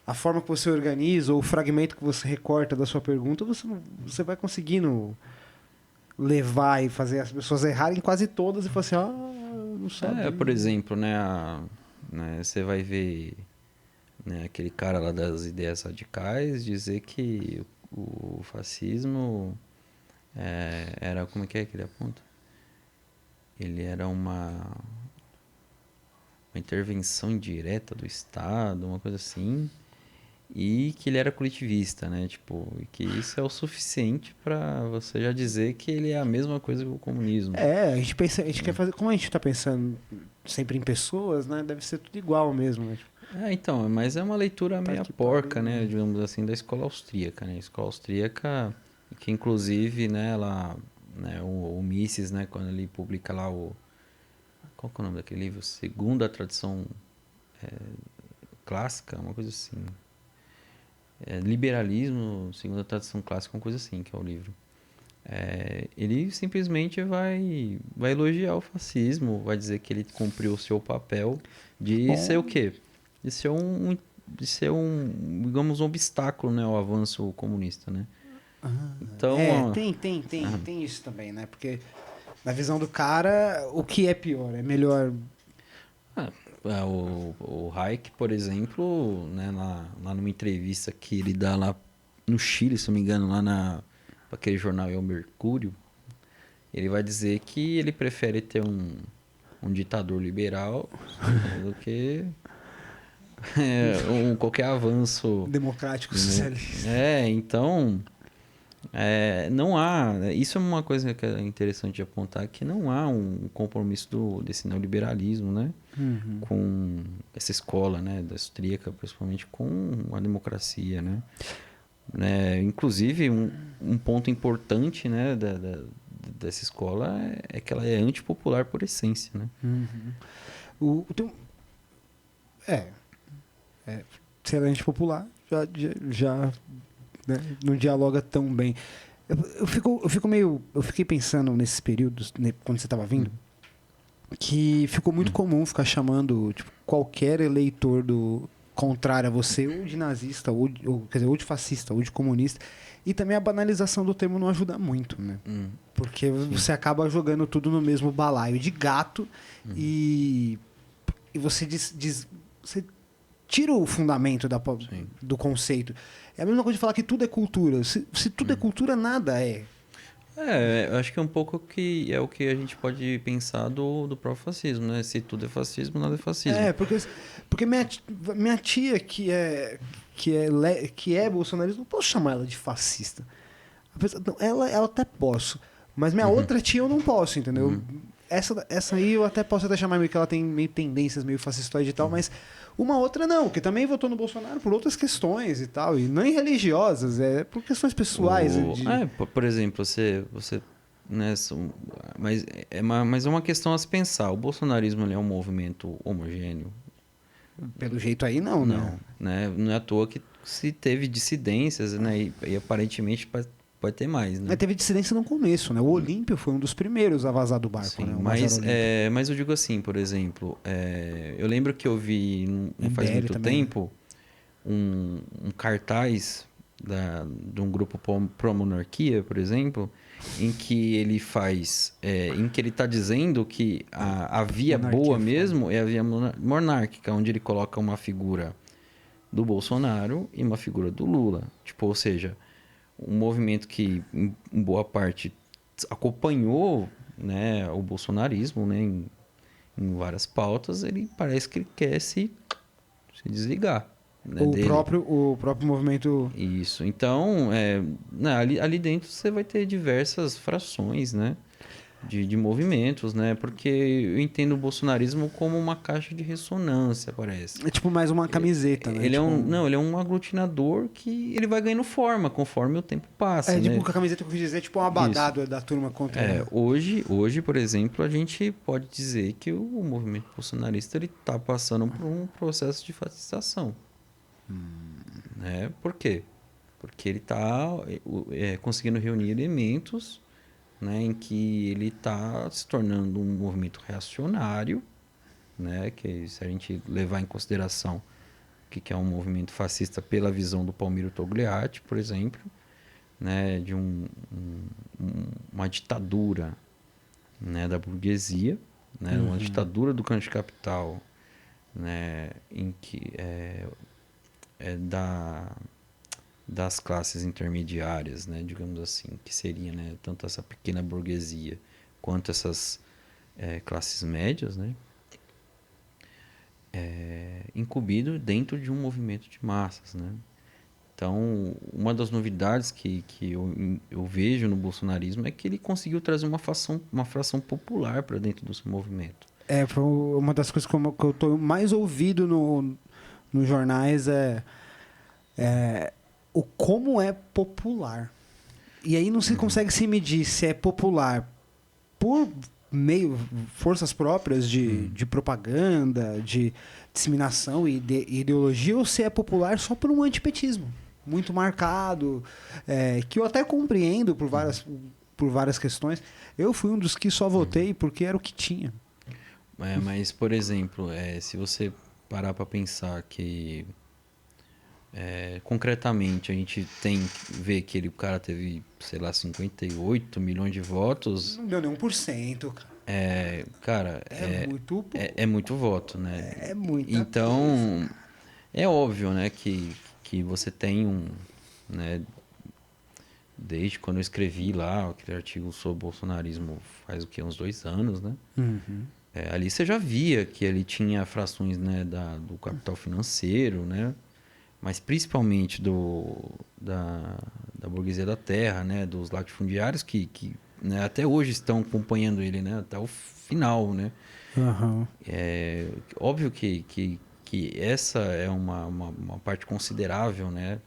a forma que você organiza, ou o fragmento que você recorta da sua pergunta, você vai conseguindo levar e fazer as pessoas errarem quase todas e falar assim, não sabe. Por exemplo, né, você vai ver, né, aquele cara lá das ideias radicais dizer que o fascismo era, como é que ele aponta? Ele era uma intervenção indireta do Estado, uma coisa assim, e que ele era coletivista, né? Tipo, e que isso é o suficiente para você já dizer que ele é a mesma coisa que o comunismo. A gente pensa, a gente quer fazer, como a gente tá pensando sempre em pessoas, né? Deve ser tudo igual mesmo, né? Então, mas é uma leitura Tá meia que porca, pariu. né? Digamos assim, da escola austríaca, né? A escola austríaca, que inclusive, né, ela, né, o Mises, né, quando ele publica lá qual que é o nome daquele livro? Segundo a tradição clássica, uma coisa assim. Liberalismo, segundo a tradição clássica, uma coisa assim, que é o livro. Ele simplesmente vai elogiar o fascismo, vai dizer que ele cumpriu o seu papel de Bom. ser o quê? De ser um, digamos, um obstáculo, né, ao avanço comunista, né? Então, Tem isso também, né? Porque na visão do cara, o que é pior? É melhor. o Hayek, por exemplo, né, lá numa entrevista que ele dá lá no Chile, se não me engano, lá aquele jornal é o Mercúrio, ele vai dizer que ele prefere ter um ditador liberal do que qualquer avanço Democrático, socialista. Então não há, isso é uma coisa que é interessante de apontar, que não há um compromisso desse neoliberalismo, né, com essa escola, né, da austríaca, principalmente com a democracia, né. Inclusive um ponto importante, né, dessa escola é que ela é antipopular por essência, né. Ser antipopular já né, não dialoga tão bem. Eu fiquei pensando nesses períodos, né, quando você estava vindo, que ficou muito comum ficar chamando tipo, qualquer eleitor do contrário a você, ou de nazista, quer dizer, ou de fascista, ou de comunista. E também a banalização do termo não ajuda muito, né? Porque você acaba jogando tudo no mesmo balaio de gato e você você tira o fundamento do conceito. É a mesma coisa de falar que tudo é cultura. Se tudo é cultura, nada é. Eu acho que é um pouco que é o que a gente pode pensar do próprio fascismo, né? Se tudo é fascismo, nada é fascismo. Porque minha tia que é bolsonarista, não posso chamar ela de fascista. Ela até posso, mas minha outra tia eu não posso, entendeu? Essa aí eu até posso chamar meio que ela tem meio tendências meio fascistoide e tal, mas uma outra não, que também votou no Bolsonaro por outras questões e tal, e nem religiosas, por questões pessoais. Por exemplo, você né, mas é uma questão a se pensar. O bolsonarismo ele é um movimento homogêneo? Pelo jeito aí não, né? Não é à toa que se teve dissidências, né, e aparentemente pode ter mais, né? Mas teve dissidência no começo, né? O Olímpio foi um dos primeiros a vazar do barco, Sim, né? mas eu digo assim, por exemplo, eu lembro que eu vi não faz muito também, tempo um cartaz de um grupo pró-monarquia, por exemplo, em que ele está dizendo que a via Monarquia boa é mesmo é a via monárquica, onde ele coloca uma figura do Bolsonaro e uma figura do Lula. Tipo, ou seja, um movimento que em boa parte acompanhou, né, o bolsonarismo, né, em várias pautas, ele parece que ele quer se desligar, né, o dele. próprio movimento. Isso. Então, ali dentro você vai ter diversas frações, né, de movimentos, né, porque eu entendo o bolsonarismo como uma caixa de ressonância, parece. É tipo mais uma camiseta, né? Ele tipo, ele é um aglutinador que ele vai ganhando forma conforme o tempo passa, né? tipo, com a camiseta que eu quis dizer, tipo um abadado da turma contra. Hoje, por exemplo, a gente pode dizer que o movimento bolsonarista ele está passando por um processo de fascização. Né? Por quê? Porque ele está conseguindo reunir elementos, né, em que ele está se tornando um movimento reacionário, né, que se a gente levar em consideração que é um movimento fascista pela visão do Palmiro Togliatti, por exemplo, né, de uma ditadura, né, da burguesia, né, uma ditadura do grande capital, né, em que das classes intermediárias, né, digamos assim, que seria, né, tanto essa pequena burguesia quanto essas classes médias, né, incumbido dentro de um movimento de massas, né. Então, uma das novidades que eu vejo no bolsonarismo é que ele conseguiu trazer uma fração popular para dentro do seu movimento. Foi uma das coisas que eu tô mais ouvido nos jornais o como é popular. E aí não se consegue se medir se é popular por forças próprias de propaganda, de disseminação e de ideologia, ou se é popular só por um antipetismo muito marcado, que eu até compreendo por várias questões. Eu fui um dos que só votei porque era o que tinha. Mas, por exemplo, se você parar para pensar que concretamente a gente vê que o cara teve, sei lá, 58 milhões de votos. Não deu nem 1%, cara. Cara, muito pouco. É muito voto, né? É muita Então, coisa. é óbvio, né, que você tem né, desde quando eu escrevi lá aquele artigo sobre bolsonarismo faz uns 2 anos, né? Uhum. Ali você já via que ele tinha frações, né, do capital financeiro, né? Mas principalmente da burguesia da terra, né, dos latifundiários que né, até hoje estão acompanhando ele, né, até o final, né. Uhum. Óbvio que essa é uma parte considerável, né,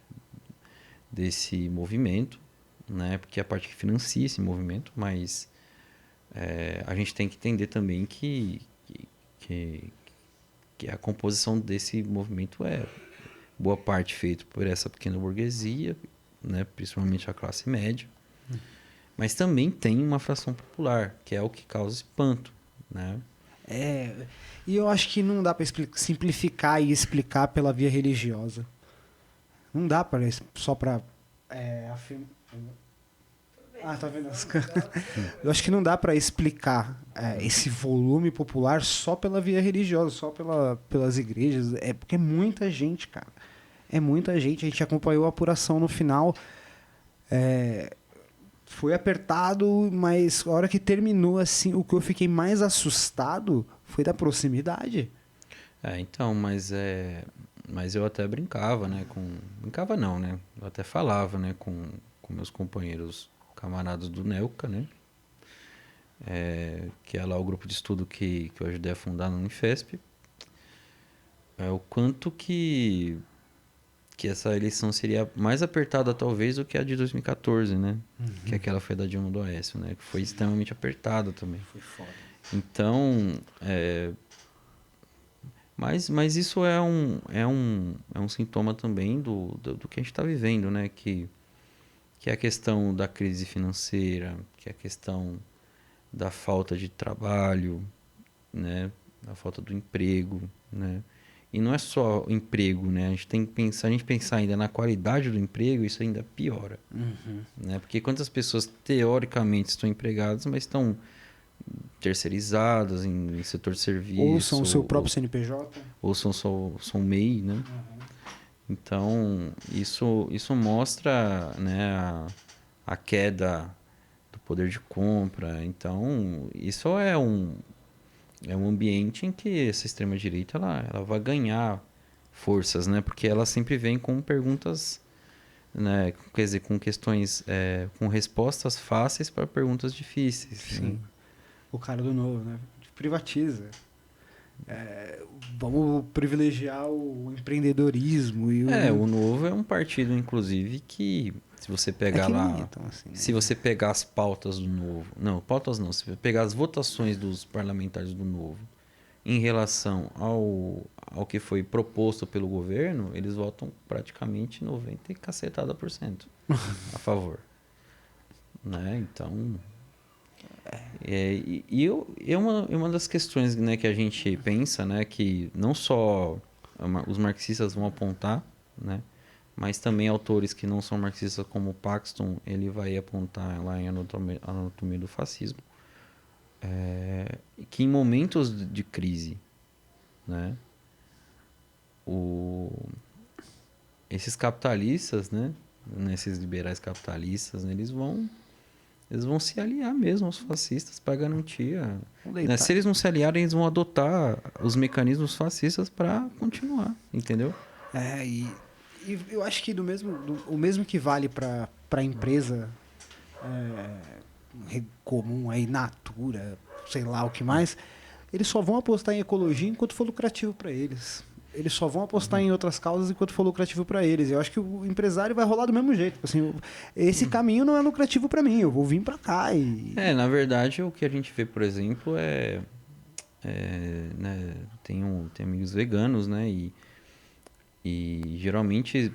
desse movimento, né, porque é a parte que financia esse movimento, mas a gente tem que entender também que a composição desse movimento é boa parte feito por essa pequena burguesia, né, principalmente a classe média, mas também tem uma fração popular, que é o que causa espanto, né? E eu acho que não dá para simplificar e explicar pela via religiosa. Não dá para só para afirmar. Tá vendo as Eu acho que não dá para explicar esse volume popular só pela via religiosa, só pelas igrejas. Porque é muita gente, cara. É muita gente. A gente acompanhou a apuração no final. Foi apertado, mas a hora que terminou, assim, o que eu fiquei mais assustado foi da proximidade. Então, mas eu até brincava, né? Brincava não, né? Eu até falava, né? Com meus companheiros, camaradas do NELCA, né? Que é lá o grupo de estudo que eu ajudei a fundar no Unifesp. O quanto que essa eleição seria mais apertada, talvez, do que a de 2014, né? Que aquela foi da Dilma do Aécio, né? Que foi extremamente apertada também. Foi foda. Então, mas isso é um sintoma também do que a gente está vivendo, né? Que é a questão da crise financeira, que é a questão da falta de trabalho, né? Da falta do emprego, né? E não é só o emprego, né? A gente tem que pensar ainda na qualidade do emprego, isso ainda piora. Né? Porque quantas pessoas teoricamente estão empregadas, mas estão terceirizadas em setor de serviço. Ou são o seu próprio CNPJ. Ou são MEI, né? Então, isso mostra, né, a queda do poder de compra. Então, isso é um ambiente em que essa extrema-direita ela vai ganhar forças, né? Porque ela sempre vem com perguntas, né? Quer dizer, com questões, com respostas fáceis para perguntas difíceis. Sim. Né? O cara do Novo, né? Privatiza. Vamos privilegiar o empreendedorismo. O Novo é um partido, inclusive, que se você pegar se você pegar as pautas do Novo... Não, pautas não. Se você pegar as votações dos parlamentares do Novo em relação ao que foi proposto pelo governo, eles votam praticamente 90% e cacetada a favor. Né? Então... é uma das questões, né, que a gente pensa, né, que não só os marxistas vão apontar, né? Mas também autores que não são marxistas, como Paxton, ele vai apontar lá em Anatomia do Fascismo, que em momentos de crise, né, esses capitalistas, né, esses liberais capitalistas, né, eles vão se aliar mesmo aos fascistas para garantir. Né, se eles não se aliarem, eles vão adotar os mecanismos fascistas para continuar, entendeu? E eu acho que o mesmo que vale para a empresa comum, aí, Natura, sei lá o que mais, eles só vão apostar em ecologia enquanto for lucrativo para eles. Eles só vão apostar em outras causas enquanto for lucrativo para eles. Eu acho que o empresário vai rolar do mesmo jeito. Assim, esse caminho não é lucrativo para mim, eu vou vir para cá. Na verdade, o que a gente vê, por exemplo, né, tem amigos veganos, né? E geralmente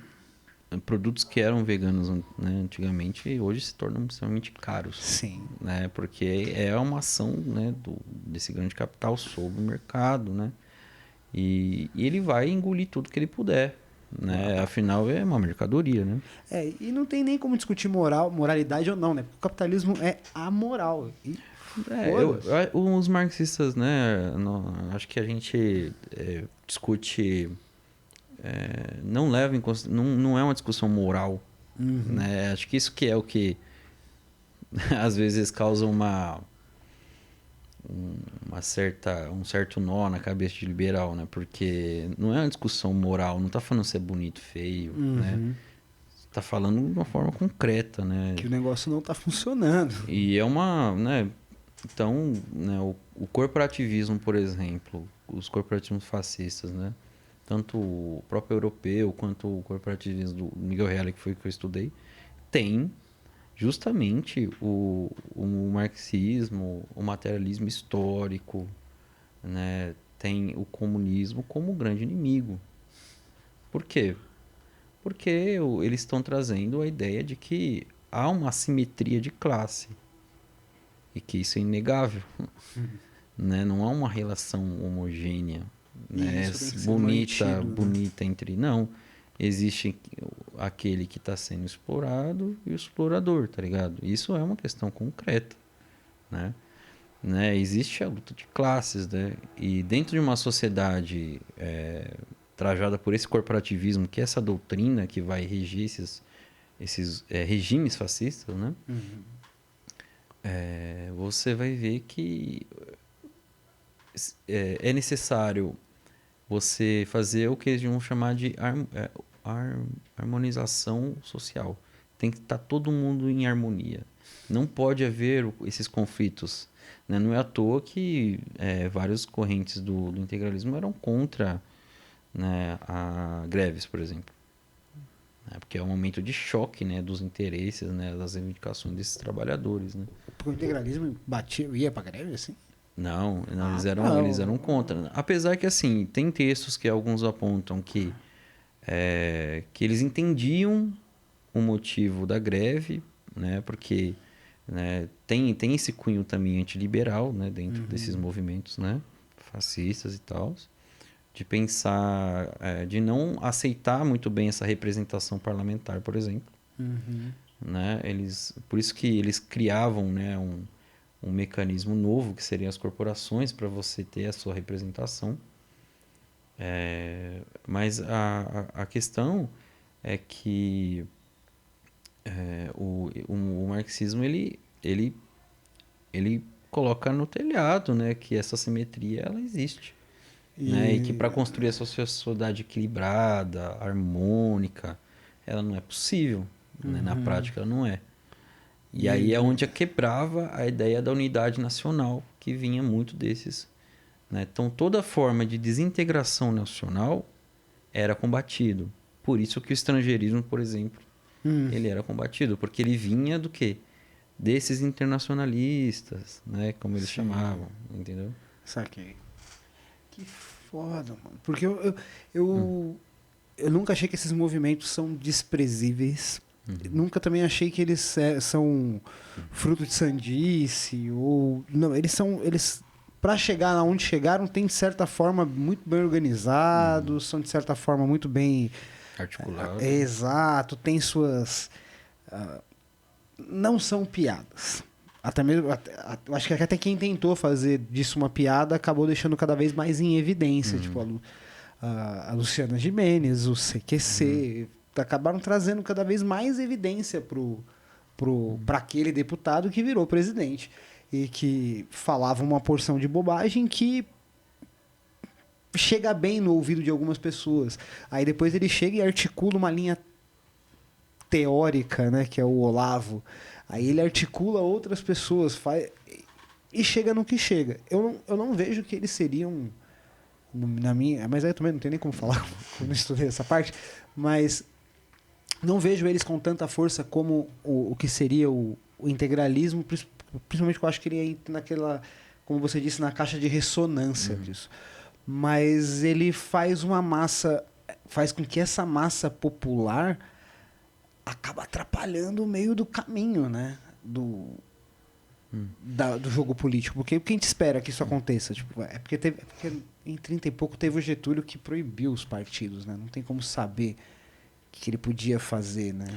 produtos que eram veganos, né, antigamente, hoje se tornam extremamente caros. Sim. Né, porque é uma ação, né, desse grande capital sobre o mercado, né? E ele vai engolir tudo que ele puder. Né? Afinal, é uma mercadoria, né? E não tem nem como discutir moralidade ou não, né? Porque o capitalismo é amoral. Os marxistas, né? Acho que a gente discute... não leva em consideração... Não é uma discussão moral. Uhum. Né? Acho que isso que é o que às vezes causa um certo nó na cabeça de liberal, né? Porque não é uma discussão moral, não tá falando se é bonito, feio, né? Tá falando de uma forma concreta, né? Que o negócio não tá funcionando. E é uma, né? Então, né, o corporativismo, por exemplo, os corporativismos fascistas, né? Tanto o próprio europeu quanto o corporativismo do Miguel Reale, que foi o que eu estudei, tem justamente o marxismo, o materialismo histórico, né? Tem o comunismo como grande inimigo. Por quê? Porque eles estão trazendo a ideia de que há uma assimetria de classe e que isso é inegável. Né? Não há uma relação homogênea, né? bonita entre... Não. Existe aquele que está sendo explorado e o explorador, tá ligado? Isso é uma questão concreta, né? Existe a luta de classes, né? E dentro de uma sociedade trajada por esse corporativismo, que é essa doutrina que vai regir esses regimes fascistas, né? Você vai ver que é necessário você fazer o que eles vão chamar de harmonização social. Tem que estar todo mundo em harmonia. Não pode haver esses conflitos. Né? Não é à toa que várias correntes do integralismo eram contra, né, a greves, por exemplo. Porque é um momento de choque, né, dos interesses, né, das reivindicações desses trabalhadores. Né? Porque o integralismo ia pra greve, assim? Não, eles eram contra. Apesar que, assim, tem textos que alguns apontam que eles entendiam o motivo da greve, né, porque, né, tem esse cunho também antiliberal, né, dentro desses movimentos, né, fascistas e tal, de pensar, de não aceitar muito bem essa representação parlamentar, por exemplo. Né, por isso que eles criavam, né, um mecanismo novo, que seriam as corporações, para você ter a sua representação. Mas a questão é que o marxismo ele coloca no telhado, né, que essa simetria ela existe. Né, e que para construir essa sociedade equilibrada, harmônica, ela não é possível. Né, na prática, ela não é. E aí é onde quebrava a ideia da unidade nacional, que vinha muito desses. Né? Então, toda forma de desintegração nacional era combatido. Por isso que o estrangeirismo, por exemplo, ele era combatido. Porque ele vinha do quê? Desses internacionalistas, né? Como eles chamavam, entendeu? Saquei. Que foda, mano. Porque eu nunca achei que esses movimentos são desprezíveis. Nunca também achei que eles são fruto de sandice ou... Não, eles para chegar onde chegaram, tem de certa forma muito bem organizados, são de certa forma muito bem Articulado. exato, tem suas não são piadas. Até mesmo, eu acho que até quem tentou fazer disso uma piada acabou deixando cada vez mais em evidência, tipo a Luciana Gimenez, o CQC, acabaram trazendo cada vez mais evidência para aquele deputado que virou presidente e que falava uma porção de bobagem que chega bem no ouvido de algumas pessoas. Aí depois ele chega e articula uma linha teórica, né, que é o Olavo. Aí ele articula outras pessoas, faz e chega no que chega. Eu não vejo que eles seriam na minha, mas aí eu também não tenho nem como falar, como eu estudei essa parte, mas não vejo eles com tanta força como o que seria o integralismo, principalmente porque eu acho que ele entra naquela, como você disse, na caixa de ressonância disso. Mas ele faz uma massa, faz com que essa massa popular acaba atrapalhando o meio do caminho, né? Do jogo político. Porque o que a gente espera que isso aconteça? Tipo, porque em 30 e pouco teve o Getúlio que proibiu os partidos, né? Não tem como saber o que ele podia fazer, né?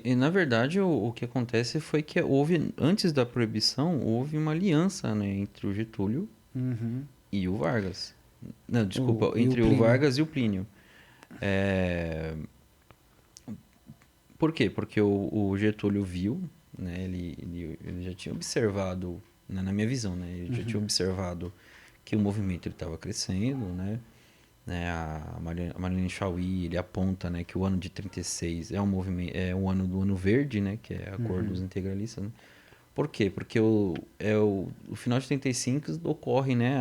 E na verdade o que acontece foi que houve, antes da proibição, houve uma aliança, né, entre o Getúlio e o Vargas. Não, desculpa, entre o Vargas e o Plínio. Por quê? Porque o Getúlio viu, né, ele já tinha observado, né, na minha visão, né, ele já tinha observado que o movimento estava crescendo, né, a Marlene Chauí, ele aponta, né, que o ano de 36 é um movimento, é o ano do Ano Verde, né, que é a cor dos integralistas, né? Por quê? Porque o final de 35 ocorre, né,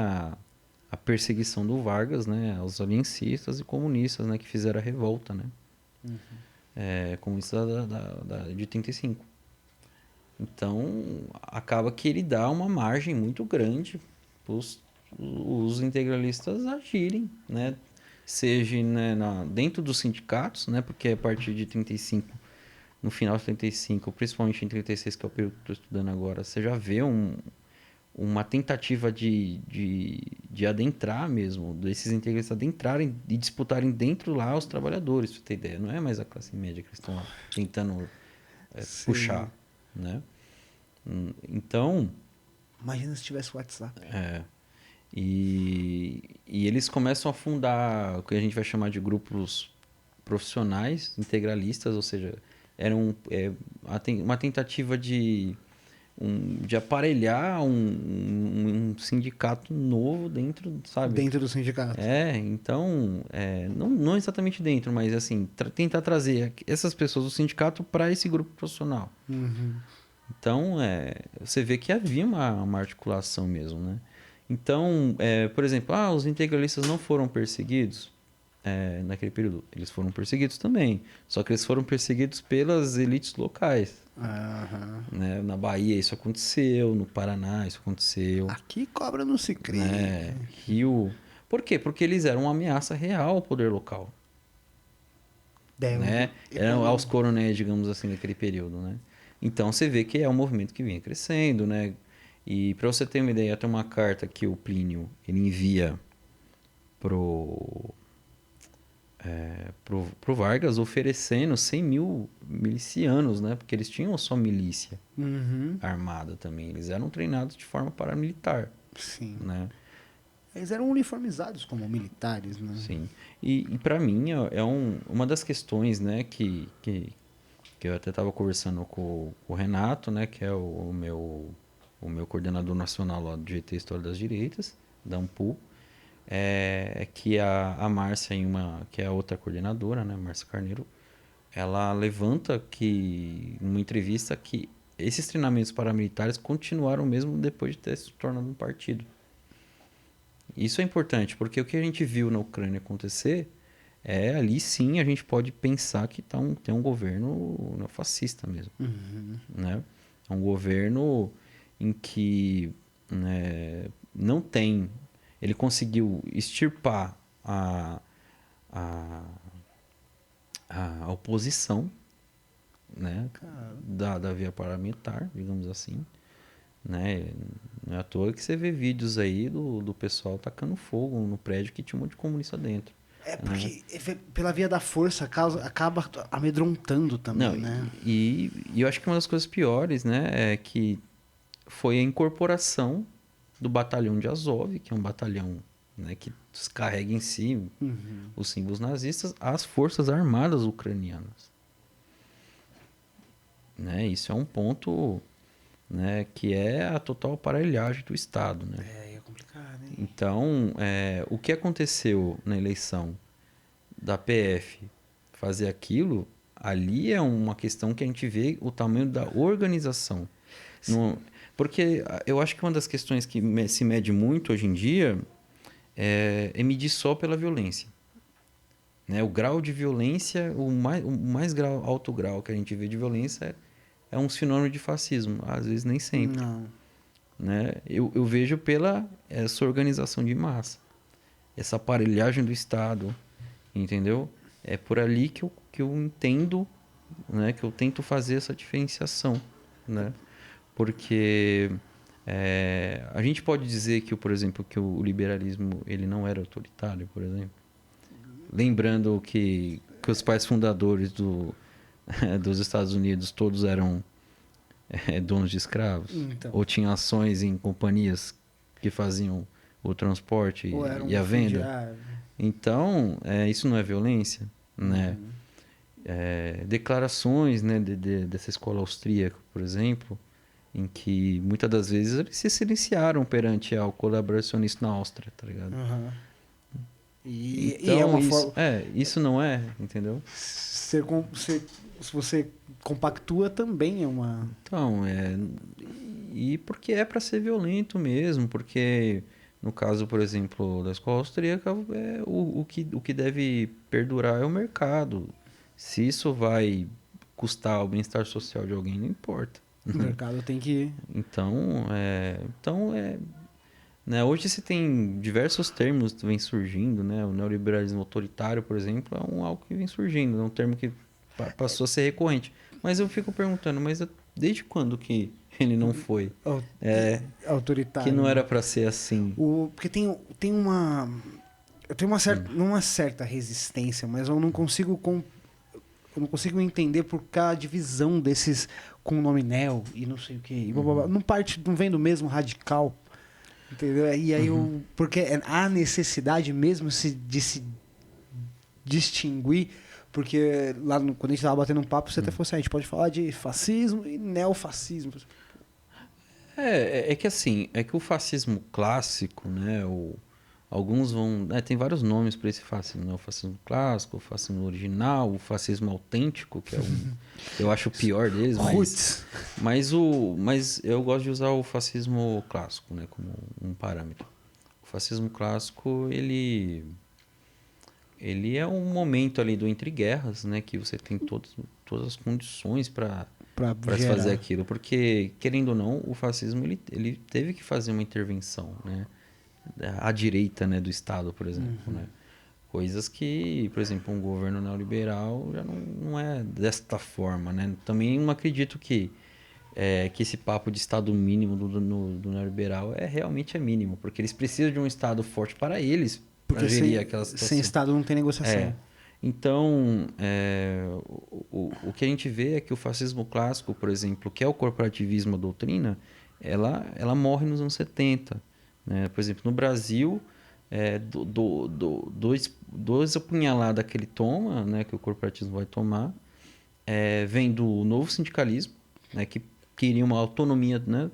a perseguição do Vargas, né, aos aliancistas e comunistas, né, que fizeram a revolta, né, comunistas de 35. Então, acaba que ele dá uma margem muito grande para os integralistas agirem, né, seja, né, dentro dos sindicatos, né, porque a partir de 35, no final de 35, principalmente em 36, que é o período que eu estou estudando agora, você já vê uma tentativa de adentrar mesmo, desses integristas adentrarem e disputarem dentro lá os trabalhadores, pra você ter ideia. Não é mais a classe média que eles estão lá tentando puxar, né? Então... Imagina se tivesse WhatsApp. E eles começam a fundar o que a gente vai chamar de grupos profissionais, integralistas, ou seja, era uma tentativa de aparelhar um sindicato novo dentro, sabe? Dentro do sindicato. Então, não exatamente dentro, mas assim, tentar trazer essas pessoas do sindicato para esse grupo profissional. Então, você vê que havia uma articulação mesmo, né? Então, por exemplo, os integralistas não foram perseguidos naquele período. Eles foram perseguidos também, só que eles foram perseguidos pelas elites locais. Né? Na Bahia isso aconteceu, no Paraná isso aconteceu. Aqui cobra não se crê. Rio. Por quê? Porque eles eram uma ameaça real ao poder local. Né? Eram aos coronéis, digamos assim, daquele período. Né? Então você vê que é um movimento que vinha crescendo. Né? E para você ter uma ideia, tem uma carta que o Plínio ele envia pro Vargas oferecendo 100 mil milicianos, né? Porque eles tinham só milícia armada também. Eles eram treinados de forma paramilitar. Sim. Né? Eles eram uniformizados como militares, né? Sim. E para mim é uma das questões, né, que eu até estava conversando com o Renato, né, que é o meu coordenador nacional lá do GT História das Direitas, da AMPU, que a Márcia, que é a outra coordenadora, né, Márcia Carneiro, ela levanta que, numa entrevista, que esses treinamentos paramilitares continuaram mesmo depois de ter se tornado um partido. Isso é importante, porque o que a gente viu na Ucrânia acontecer, ali sim a gente pode pensar que tem um governo neofascista mesmo. Né? É um governo em que, né, não tem... Ele conseguiu extirpar a oposição, né, da via parlamentar, digamos assim. né? Não é à toa que você vê vídeos aí do pessoal tacando fogo no prédio que tinha um monte de comunista dentro. É porque pela via da força acaba amedrontando também, Não, né? e eu acho que uma das coisas piores, né, é que foi a incorporação do batalhão de Azov, que é um batalhão, né, que descarrega em si os símbolos nazistas, às forças armadas ucranianas. Né? Isso é um ponto, né, que é a total aparelhagem do Estado. Né? É complicado, hein? Então, o que aconteceu na eleição da PF fazer aquilo, ali é uma questão que a gente vê o tamanho da organização. Porque eu acho que uma das questões que se mede muito hoje em dia é medir só pela violência. Né? O grau de violência, alto grau que a gente vê de violência é um sinônimo de fascismo. Às vezes nem sempre. Não. Né? Eu vejo pela essa organização de massa. Essa aparelhagem do Estado. Entendeu? É por ali que eu entendo, né? Que eu tento fazer essa diferenciação. Né? Porque a gente pode dizer que, por exemplo, que o liberalismo ele não era autoritário, por exemplo. Lembrando que os pais fundadores dos Estados Unidos todos eram donos de escravos. Então. Ou tinham ações em companhias que faziam o transporte Ou era e a venda. fundiário. Então, isso não é violência, né? Declarações, né, dessa escola austríaca, por exemplo, em que muitas das vezes eles se silenciaram perante ao colaboracionista na Áustria, tá ligado? E Então, é uma isso, forma. isso não é, entendeu? Se você compactua também é uma. Então, e porque é para ser violento mesmo, porque no caso, por exemplo, da escola austríaca, o que deve perdurar é o mercado. Se isso vai custar o bem-estar social de alguém, não importa. O mercado tem que. Então, né, hoje você tem diversos termos que vêm surgindo, né? O neoliberalismo autoritário, por exemplo, é algo que vem surgindo, é um termo que passou a ser recorrente. Mas eu fico perguntando, desde quando que ele não foi? Autoritário. Que não era para ser assim. Porque tem uma. Eu tenho uma certa resistência, mas eu não consigo entender por causa da divisão desses com nome neo e não sei o que. Não vem do mesmo radical. Entendeu? E aí porque há necessidade mesmo de se distinguir, porque lá quando a gente estava batendo um papo, você até falou assim, a gente pode falar de fascismo e neofascismo. É que assim, é que o fascismo clássico, né, alguns vão... tem vários nomes para esse fascismo, né? O fascismo clássico, o fascismo original, o fascismo autêntico, que é eu acho o pior deles, mas eu gosto de usar o fascismo clássico, né, como um parâmetro. O fascismo clássico, ele é um momento ali do entre guerras, né, que você tem todas as condições para se fazer aquilo, porque querendo ou não, o fascismo ele teve que fazer uma intervenção, né, à direita, né, do Estado, por exemplo, né? Coisas que, por exemplo, um governo neoliberal já não é desta forma, né? Também não acredito que esse papo de Estado mínimo do neoliberal realmente é mínimo, porque eles precisam de um Estado forte para eles, para gerir aquela situação. Sem Estado não tem negociação. Então, o que a gente vê é que o fascismo clássico, por exemplo, que é o corporativismo, a doutrina, ela morre nos anos 70. Né? Por exemplo, no Brasil, dois apunhaladas que ele toma, né, que o corporativismo vai tomar, vem do novo sindicalismo, né, que queria uma autonomia, né,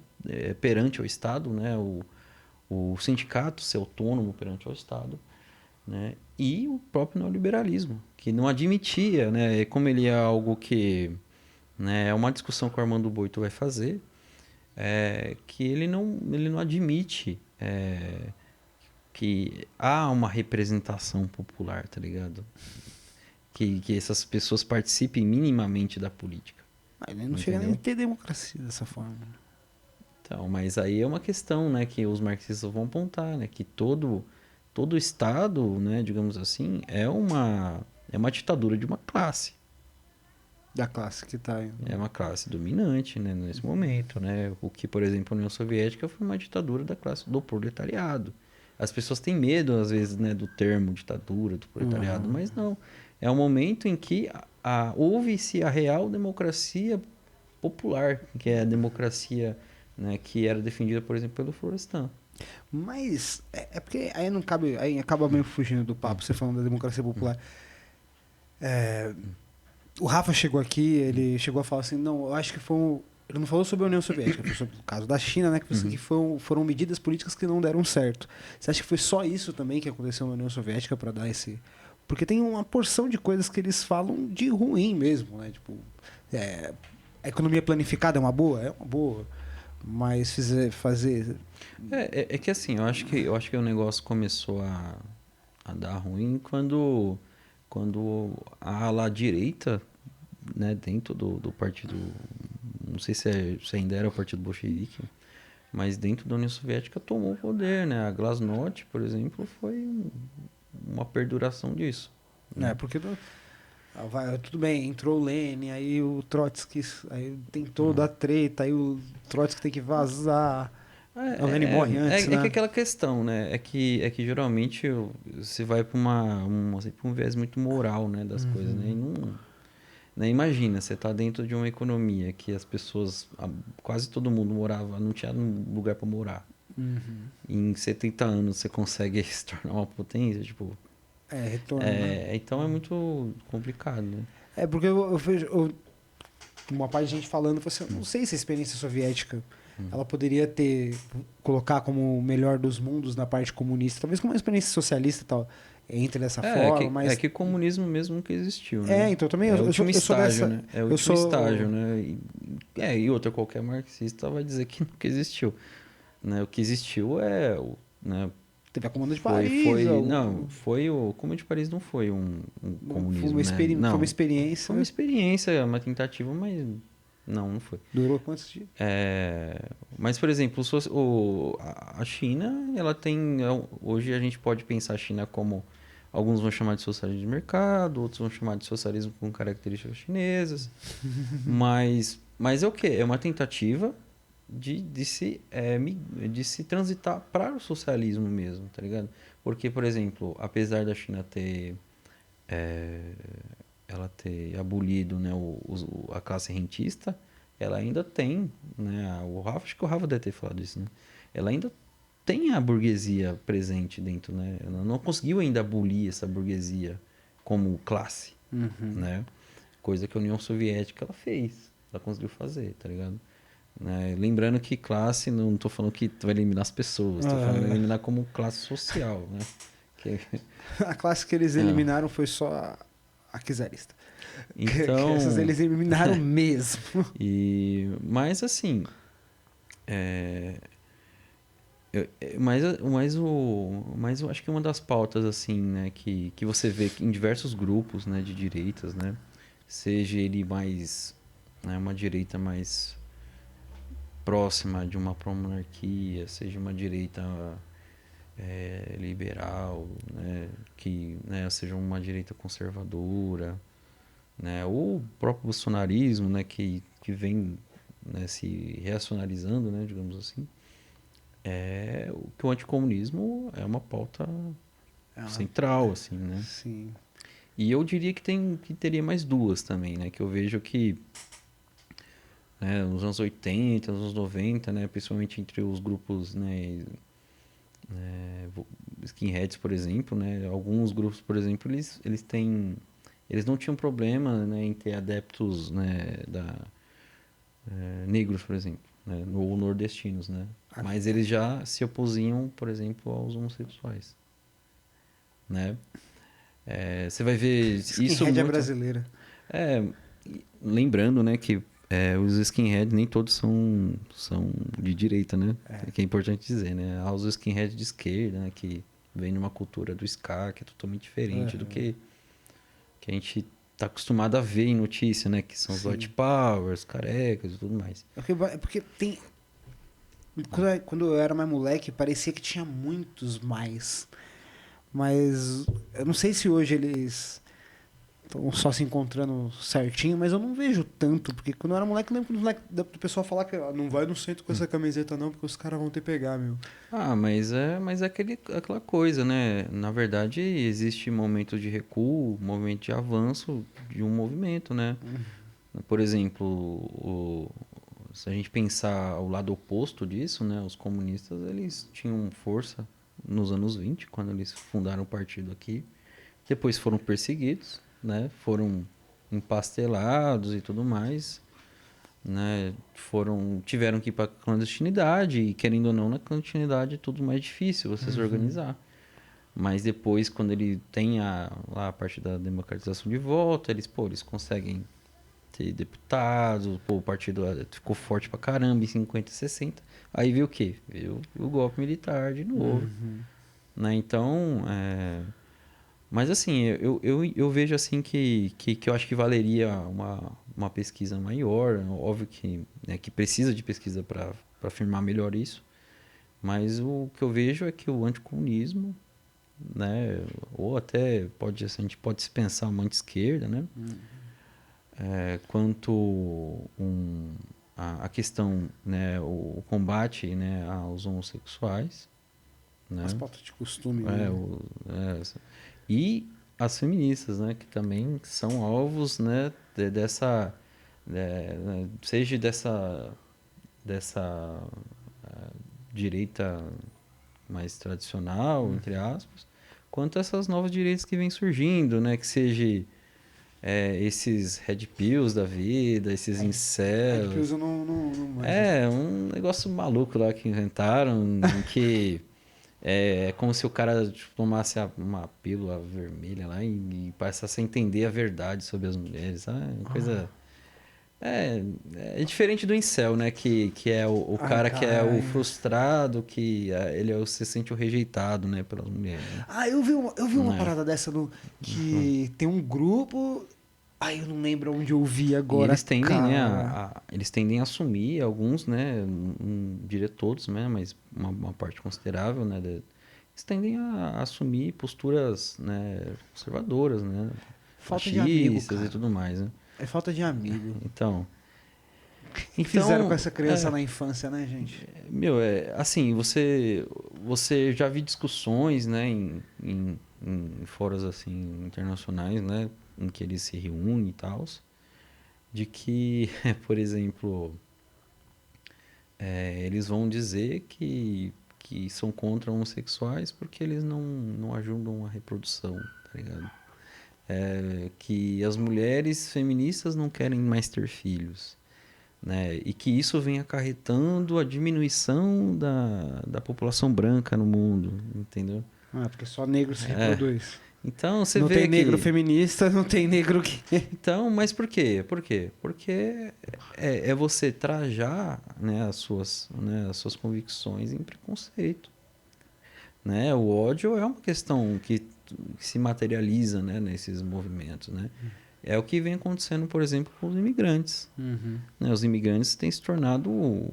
perante ao Estado, né, o sindicato ser autônomo perante ao Estado, né, e o próprio neoliberalismo, que não admitia, né, como ele é algo que, né, é uma discussão que o Armando Boito vai fazer, que ele não admite que há uma representação popular, tá ligado? Que essas pessoas participem minimamente da política. Ele não chega nem a ter democracia dessa forma. Então, mas aí é uma questão, né, que os marxistas vão apontar, né, que todo Estado, né, digamos assim, é uma ditadura de uma classe. Da classe que tá aí. É uma classe dominante, né, nesse momento, né? O que, por exemplo, a União Soviética foi uma ditadura da classe do proletariado. As pessoas têm medo, às vezes, né, do termo ditadura do proletariado, mas não. É um momento em que houve-se a real democracia popular, que é a democracia, né, que era defendida, por exemplo, pelo Florestan. Mas é porque aí não cabe, aí acaba meio fugindo do papo, você falando da democracia popular. O Rafa chegou aqui, ele chegou a falar assim, não, eu acho que ele não falou sobre a União Soviética, falou sobre o caso da China, né, que foram medidas políticas que não deram certo. Você acha que foi só isso também que aconteceu na União Soviética para dar esse... Porque tem uma porção de coisas que eles falam de ruim mesmo, né, tipo, a economia planificada é uma boa? É uma boa. Mas fazer... É que assim, eu acho que o negócio começou a dar ruim quando a ala direita, né, dentro do partido, não sei se ainda era o partido bolchevique, mas dentro da União Soviética tomou o poder, né? A Glasnost, por exemplo, foi uma perduração disso. Né? Porque tudo bem, entrou o Lenin, aí o Trotsky, aí tem toda a treta, aí o Trotsky tem que vazar. O Lenin morre antes, né? É que aquela questão, né? É que geralmente você vai para um viés muito moral, né, das coisas, né? E não, né? Imagina, você tá dentro de uma economia que as pessoas, quase todo mundo morava, não tinha lugar para morar. Em 70 anos você consegue se tornar uma potência, tipo... Retorno. Né? Então é muito complicado, né? Porque eu vejo uma parte de gente falando, assim, eu não sei se a experiência soviética ela poderia colocar como o melhor dos mundos na parte comunista, talvez como uma experiência socialista e tal, entre dessa forma, mas... É que o comunismo mesmo nunca existiu, né? Então também o último estágio, né? É o último estágio, né? né? E outra, qualquer marxista vai dizer que nunca existiu. Né? O que existiu né? Teve a Comuna de Paris. O Comuna de Paris não foi um comunismo, foi uma experiência. Foi uma experiência, uma tentativa, mas não foi. Durou quantos dias? Mas, por exemplo, a China, ela tem... Hoje a gente pode pensar a China como... Alguns vão chamar de socialismo de mercado, outros vão chamar de socialismo com características chinesas. mas é o quê? É uma tentativa de se transitar para o socialismo mesmo, tá ligado? Porque, por exemplo, apesar da China ela ter abolido, né, a classe rentista, ela ainda tem, né, acho que o Rafa deve ter falado isso, né? Ela ainda tem a burguesia presente dentro, né? Ela não conseguiu ainda abolir essa burguesia como classe, né? Coisa que a União Soviética ela fez, ela conseguiu fazer, tá ligado? Né? Lembrando que classe, não estou falando que vai eliminar as pessoas, estou falando eliminar como classe social, né? A classe que eles eliminaram foi só a czarista. Então, essas eles eliminaram mesmo. Mas assim, mas eu acho que uma das pautas assim, né, que você vê em diversos grupos, né, de direitas, né, seja ele mais, né, uma direita mais próxima de uma pró-monarquia, seja uma direita liberal, né, né, seja uma direita conservadora, né, ou o próprio bolsonarismo, né, que vem, né, se reacionalizando, né, digamos assim, que o anticomunismo é uma pauta central, assim, né? Sim. E eu diria que teria mais duas também, né, que eu vejo que, né, nos anos 80, nos anos 90, né, principalmente entre os grupos, né, skinheads, por exemplo, né, alguns grupos, por exemplo, eles não tinham problema, né, em ter adeptos, né, negros, por exemplo, né, ou nordestinos, né, mas eles já se opunham, por exemplo, aos homossexuais, né. Você vai ver isso muito... é brasileira. Lembrando, né, que os skinheads nem todos são de direita, né? Que é importante dizer, né? Há os skinheads de esquerda, né, que vem de uma cultura do ska, que é totalmente diferente do que a gente tá acostumado a ver em notícia, né? Que são os white powers, carecas e tudo mais. Porque tem... Quando eu era mais moleque, parecia que tinha muitos mais. Mas eu não sei se hoje eles estão só se encontrando certinho, mas eu não vejo tanto, porque quando eu era moleque, eu lembro do pessoal falar que não vai no centro com essa camiseta não, porque os caras vão te pegar, meu. Mas é aquela coisa, né? Na verdade, existe momento de recuo, momento de avanço de um movimento, né? Por exemplo, se a gente pensar o lado oposto disso, né? Os comunistas, eles tinham força nos anos 20, quando eles fundaram o partido aqui. Depois foram perseguidos, né? Foram empastelados e tudo mais, né? Tiveram que ir para clandestinidade e, querendo ou não, na clandestinidade é tudo mais difícil você se organizar. Mas depois, quando ele tem lá a parte da democratização de volta, eles conseguem ter deputados, o partido ficou forte pra caramba em 50 e 60. Aí veio o quê? Veio o golpe militar de novo, né? Então, mas assim, eu vejo assim que eu acho que valeria uma pesquisa maior. Óbvio que, né, que precisa de pesquisa para afirmar melhor isso. Mas o que eu vejo é que o anticomunismo, né, ou até a gente pode se pensar uma anti-esquerda, né? Quanto a questão, né, o combate, né, aos homossexuais, né? As pautas de costume. E as feministas, né, que também são alvos, né, dessa, seja dessa direita mais tradicional, entre aspas, quanto essas novas direitas que vêm surgindo, né, que seja esses red pills da vida, esses incels. Red pills eu não manjo. Um negócio maluco lá que inventaram, em que é como se o cara tomasse uma pílula vermelha lá e passasse a entender a verdade sobre as mulheres, sabe? Uma coisa... É diferente do incel, né? Que é o cara que é o frustrado, que ele se sente o rejeitado, né? Pelas mulheres. Né? Eu vi uma parada dessa que tem um grupo... eu não lembro onde eu vi agora. E eles tendem, né, eles tendem a assumir, alguns, né? Não diria todos, né? Mas uma parte considerável, né? Eles tendem a assumir posturas, né, conservadoras, né? Falta de amigo, cara. E tudo mais, né? É falta de amigo. Então... O que fizeram com essa criança na infância, né, gente? Assim, você já viu discussões, né, em fóruns, assim, internacionais, né, em que eles se reúnem e tal, de que, por exemplo, eles vão dizer que são contra homossexuais porque eles não ajudam a reprodução, tá ligado? Que as mulheres feministas não querem mais ter filhos, né? E que isso vem acarretando a diminuição da população branca no mundo, entendeu? Porque só negro se reproduz. Então você não vê tem negro feminista, não tem negro que... Então, mas por quê? Porque é você trajar, né, as suas convicções em preconceito, né? O ódio é uma questão que se materializa, né, nesses movimentos, né? É o que vem acontecendo, por exemplo, com os imigrantes. Né? Os imigrantes têm se tornado,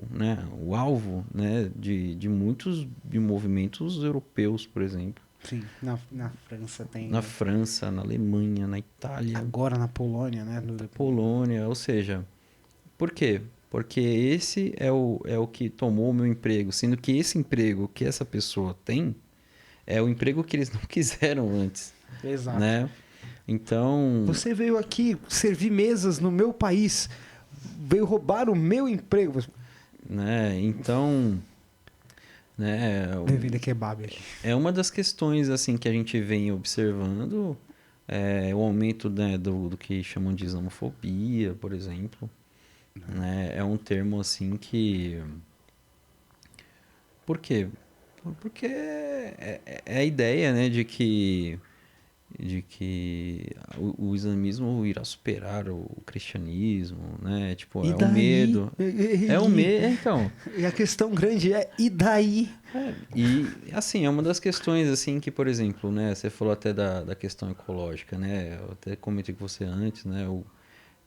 né, o alvo, né, de muitos movimentos europeus, por exemplo. Sim, na França tem... Na França, na Alemanha, na Itália. Agora na Polônia, né? Na Polônia, ou seja... Por quê? Porque esse é o que tomou o meu emprego, sendo que esse emprego que essa pessoa tem é o emprego que eles não quiseram antes. Exato. Né? Então... Você veio aqui servir mesas no meu país, veio roubar o meu emprego. Né? Então... Né? Bem-vindo a kebab aqui. É uma das questões assim, que a gente vem observando, o aumento, né, do que chamam de islamofobia, por exemplo. Né? É um termo assim que... Por quê? Porque é a ideia, né, de que o islamismo irá superar o cristianismo, né? Tipo, e daí? O medo. É o medo, então. E a questão grande é, e daí? E, assim, é uma das questões, assim, que, por exemplo, né? Você falou até da questão ecológica, né? Eu até comentei com você antes, né?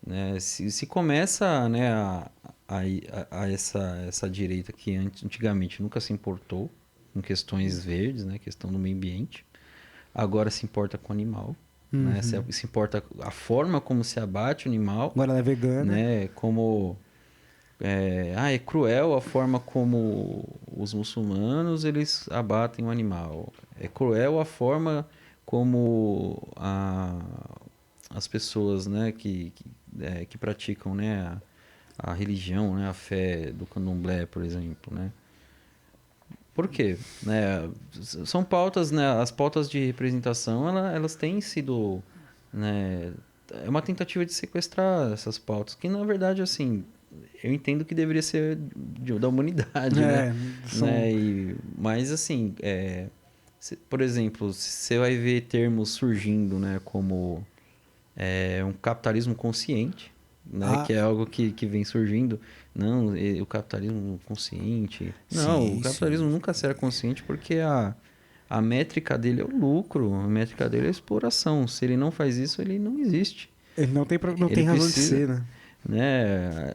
Né, se começa, né, a essa direita que antigamente nunca se importou com questões verdes, né? Questão do meio ambiente. Agora se importa com o animal, né? Se importa a forma como se abate o animal, Agora ela é vegana. né? Como é cruel a forma como os muçulmanos eles abatem o animal. É cruel a forma como as pessoas, né, que praticam, né, a religião, né, a fé do candomblé, por exemplo, né? Por quê? Né, são pautas, né, as pautas de representação, elas têm sido, né, é uma tentativa de sequestrar essas pautas, que na verdade, assim, eu entendo que deveria ser da humanidade, né? São... Mas, assim, por exemplo, você vai ver termos surgindo, né, como um capitalismo consciente, né, que é algo que vem surgindo. Não, o capitalismo consciente. Não, Sim, o capitalismo nunca será consciente porque a métrica dele é o lucro, a métrica dele é a exploração. Se ele não faz isso, ele não existe. Ele não tem razão de ser, né? Né?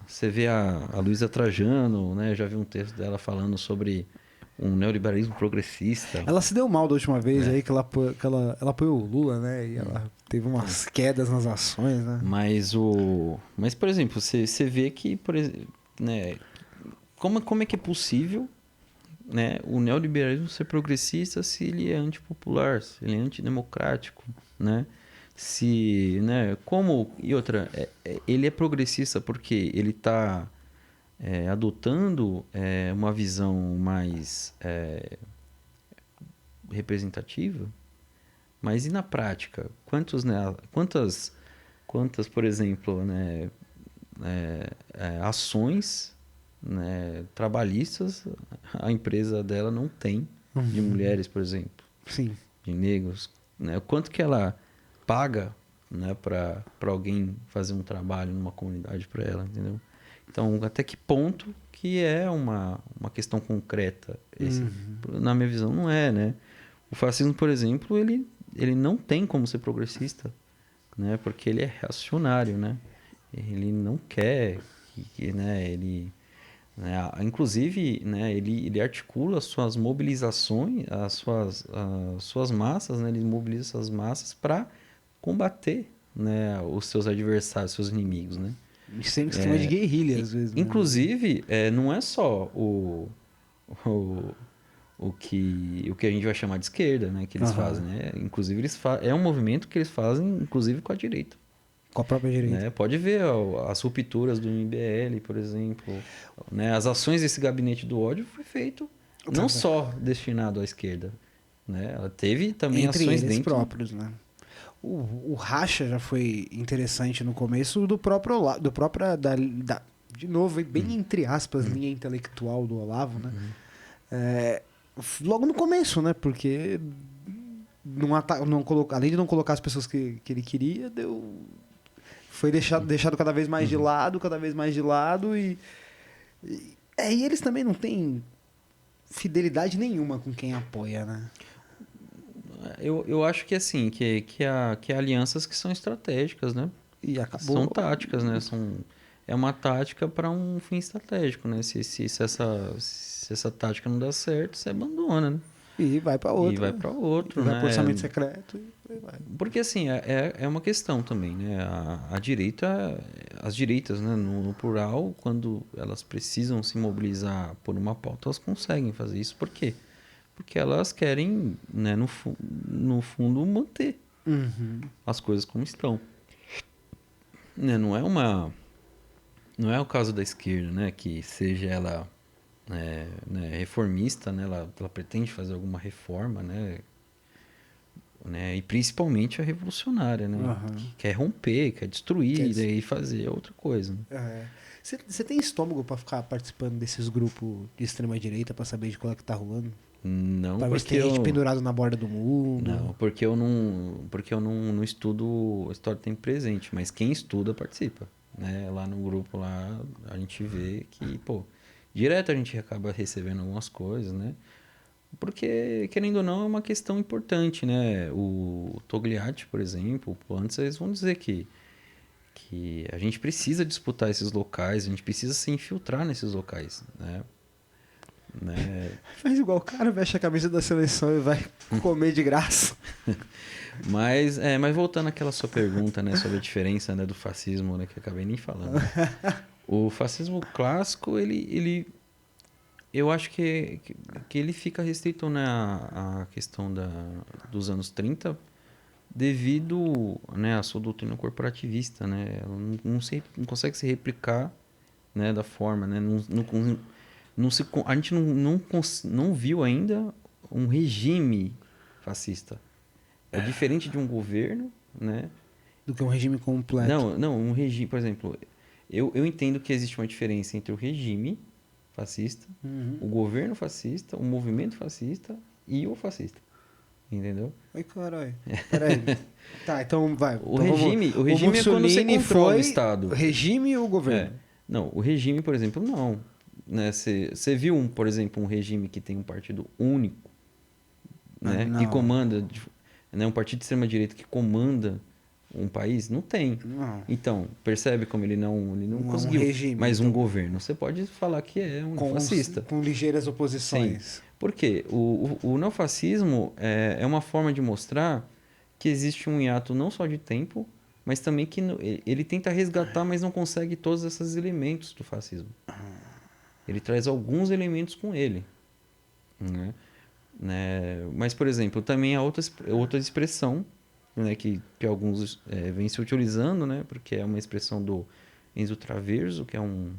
Você vê a Luísa Trajano, né? Já vi um texto dela falando sobre um neoliberalismo progressista. Ela se deu mal da última vez aí que ela apoiou o Lula, né? E ela teve umas quedas nas ações, né? Mas por exemplo, você vê que, né? Como é que é possível, né, o neoliberalismo ser progressista se ele é antipopular, se ele é antidemocrático, né? E outra, ele é progressista porque ele está adotando uma visão mais representativa, mas e na prática? Quantas, por exemplo, né, ações, né, trabalhistas a empresa dela não tem, de mulheres, por exemplo, Sim. de negros, né? O quanto que ela paga, né, para alguém fazer um trabalho numa comunidade para ela, entendeu? Então, até que ponto que é uma questão concreta? Na minha visão, não é, né? O fascismo, por exemplo, ele não tem como ser progressista, né? Porque ele é reacionário, né? Ele não quer né, inclusive, né, ele articula as suas mobilizações, as suas massas, né? Ele mobiliza essas massas para combater, né, os seus adversários, seus inimigos, né? Sem esquema de guerrilha, às vezes. Inclusive, não é só o que a gente vai chamar de esquerda, né, que eles fazem, né? Inclusive, é um movimento que eles fazem, inclusive, com a direita. Com a própria direita. Né? Pode ver as rupturas do MBL, por exemplo. Né? As ações desse gabinete do ódio foi feito não só destinado à esquerda. Né? Ela teve também Entre ações eles dentro... próprios, né? O racha já foi interessante no começo do próprio de novo, bem entre aspas, linha intelectual do Olavo, né? Logo no começo, né? Porque além de não colocar as pessoas que ele queria, foi deixado cada vez mais de lado, e eles também não têm fidelidade nenhuma com quem apoia, né? Eu acho que assim, que há alianças que são estratégicas, né? E acabou. São táticas, né? É uma tática para um fim estratégico, né? Se essa tática não dá certo, você abandona, né? E vai para outro. Vai para outro, vai né? Vai pro orçamento secreto e vai. Porque assim, é uma questão também, né? A direita, as direitas, né? No plural, quando elas precisam se mobilizar por uma pauta, elas conseguem fazer isso. Por quê? Porque elas querem, né, no fundo, manter as coisas como estão. Né? Não é o caso da esquerda, né? Que seja ela reformista, né? Ela pretende fazer alguma reforma, né? E principalmente a revolucionária, né? Que quer romper, quer destruir e daí fazer outra coisa. Né? Você tem estômago para ficar participando desses grupos de extrema direita para saber de qual é que tá rolando? Não, pra ver se tem gente pendurado na borda do mundo. Não, porque eu não estudo história do tempo presente, mas quem estuda participa, né? Lá no grupo lá a gente vê que, direto a gente acaba recebendo algumas coisas, né? Porque, querendo ou não, é uma questão importante, né? O Togliatti, por exemplo, antes eles vão dizer que a gente precisa disputar esses locais, a gente precisa se infiltrar nesses locais, né? Faz igual o cara, veste a camisa da seleção e vai comer de graça. Mas voltando àquela sua pergunta, né, sobre a diferença, né, do fascismo, né, que eu acabei nem falando. O fascismo clássico, eu acho que ele fica restrito, né, à questão dos anos 30 devido, né, à sua doutrina corporativista, né? Ela não consegue se replicar, né, da forma, né? A gente não viu ainda um regime fascista. É diferente de um governo, né? Do que um regime completo. Não, um regime, por exemplo, eu entendo que existe uma diferença entre o regime fascista, o governo fascista, o movimento fascista e o fascista. Entendeu? Ai, caralho. Peraí. Tá, então vai. O Então regime é quando você controla o Estado. O regime ou o governo? Não, o regime, por exemplo, não. Né? Você viu, por exemplo, um regime que tem um partido único, né? Não. Que comanda, né? Um partido de extrema-direita que comanda um país? Não tem. Não. Então, percebe como ele não conseguiu. É um regime, Mas então. um governo, você pode falar que é um fascista. Com ligeiras oposições. Sim. Por quê? O neofascismo é uma forma de mostrar que existe um hiato não só de tempo, mas também que ele tenta resgatar, mas não consegue todos esses elementos do fascismo. Ele traz alguns elementos com ele. Né? Mas, por exemplo, também há outra expressão, né, que alguns vêm se utilizando, né, porque é uma expressão do Enzo Traverso, que é um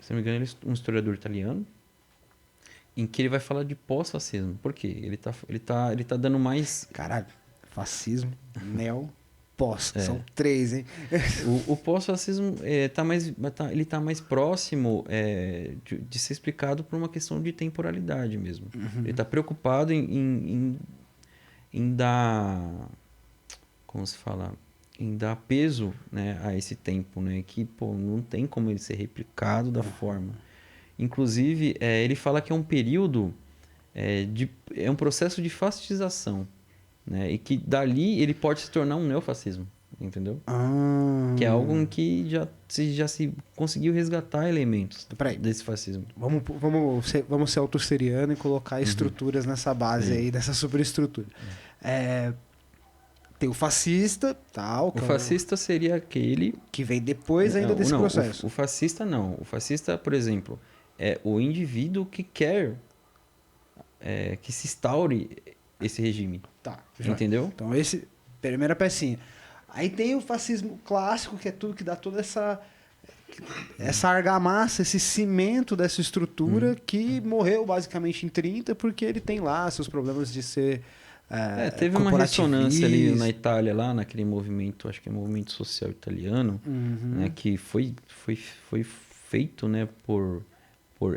se não me engano, ele é um historiador italiano, em que ele vai falar de pós-fascismo. Por quê? Ele tá dando mais... Caralho. Fascismo, neo, pós. São 3, hein? O pós-fascismo ele tá mais próximo de ser explicado por uma questão de temporalidade mesmo. Ele está preocupado em dar... Como se fala? Em dar peso, né, a esse tempo, né, que não tem como ele ser replicado da forma. Inclusive, ele fala que é um período, é um processo de fascistização, né, e que dali ele pode se tornar um neofascismo, entendeu? Que é algo em que já se conseguiu resgatar elementos desse fascismo. Vamos ser autosseriano e colocar estruturas nessa base aí, dessa superestrutura. Tem o fascista, tal. O fascista seria aquele... Que vem depois ainda desse processo. O fascista não. O fascista, por exemplo, é o indivíduo que quer que se instaure esse regime. Tá. Entendeu? Então, primeira pecinha. Aí tem o fascismo clássico, que é tudo que dá toda essa argamassa, esse cimento dessa estrutura que morreu basicamente em 30, porque ele tem lá seus problemas de ser... teve uma ressonância ali na Itália, lá naquele movimento, acho que é o movimento social italiano, né, que foi feito, né, por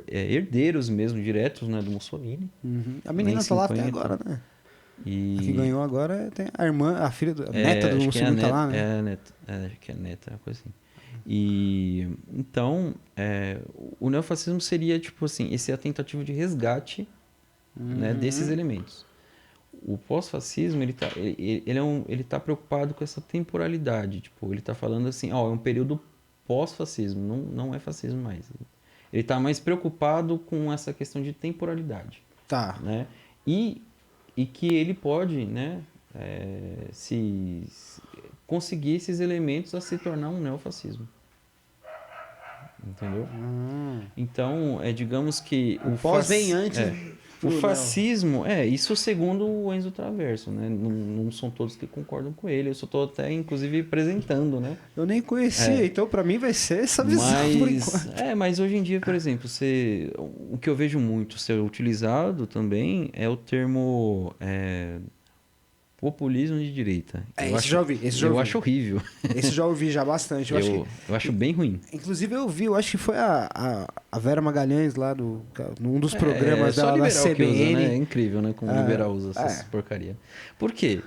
herdeiros mesmo, diretos, né, do Mussolini. A menina tá lá até agora, né? E... A que ganhou agora tem a irmã, a filha, a neta do Mussolini tá lá, né? Acho que é a neta, uma coisa assim. E então, o neofascismo seria, tipo assim, essa tentativa de resgate, né, desses elementos. O pós-fascismo, ele tá preocupado com essa temporalidade. Tipo, ele tá falando assim, é um período pós-fascismo, não é fascismo mais. Ele tá mais preocupado com essa questão de temporalidade. Tá. Né? E que ele pode, né, conseguir esses elementos a se tornar um neofascismo. Entendeu? Então, digamos que... O pós vem antes... O fascismo, isso segundo o Enzo Traverso, né? Não são todos que concordam com ele. Eu só estou até, inclusive, apresentando, né? Eu nem conhecia, então para mim vai ser essa visão por enquanto. Mas hoje em dia, por exemplo, o que eu vejo muito ser utilizado também é o termo populismo de direita. Já ouvi. Eu acho horrível. Esse já ouvi já bastante. Eu acho bem ruim. Inclusive eu acho que foi a Vera Magalhães lá num dos programas dela da CBN. Que usa, né? É incrível, né? Como liberal usa essas porcaria. Por quê?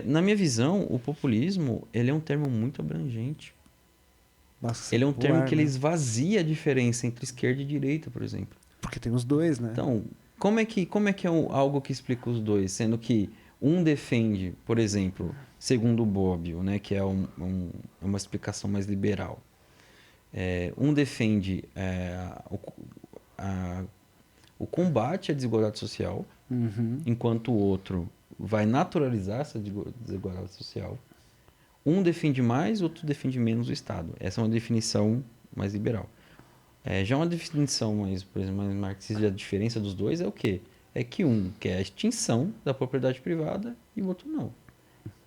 Na minha visão, o populismo ele é um termo muito abrangente. Nossa, ele é um termo que ele esvazia a diferença entre esquerda e direita, por exemplo. Porque tem os dois, né? Então, como é que é algo que explica os dois? Sendo que um defende, por exemplo, segundo o Bobbio, né, que é uma explicação mais liberal. Um defende o combate à desigualdade social, Uhum. enquanto o outro vai naturalizar essa desigualdade social. Um defende mais, outro defende menos o Estado. Essa é uma definição mais liberal. Já uma definição mais, por exemplo, mais marxista da diferença dos dois é o quê? É que um quer a extinção da propriedade privada e o outro não.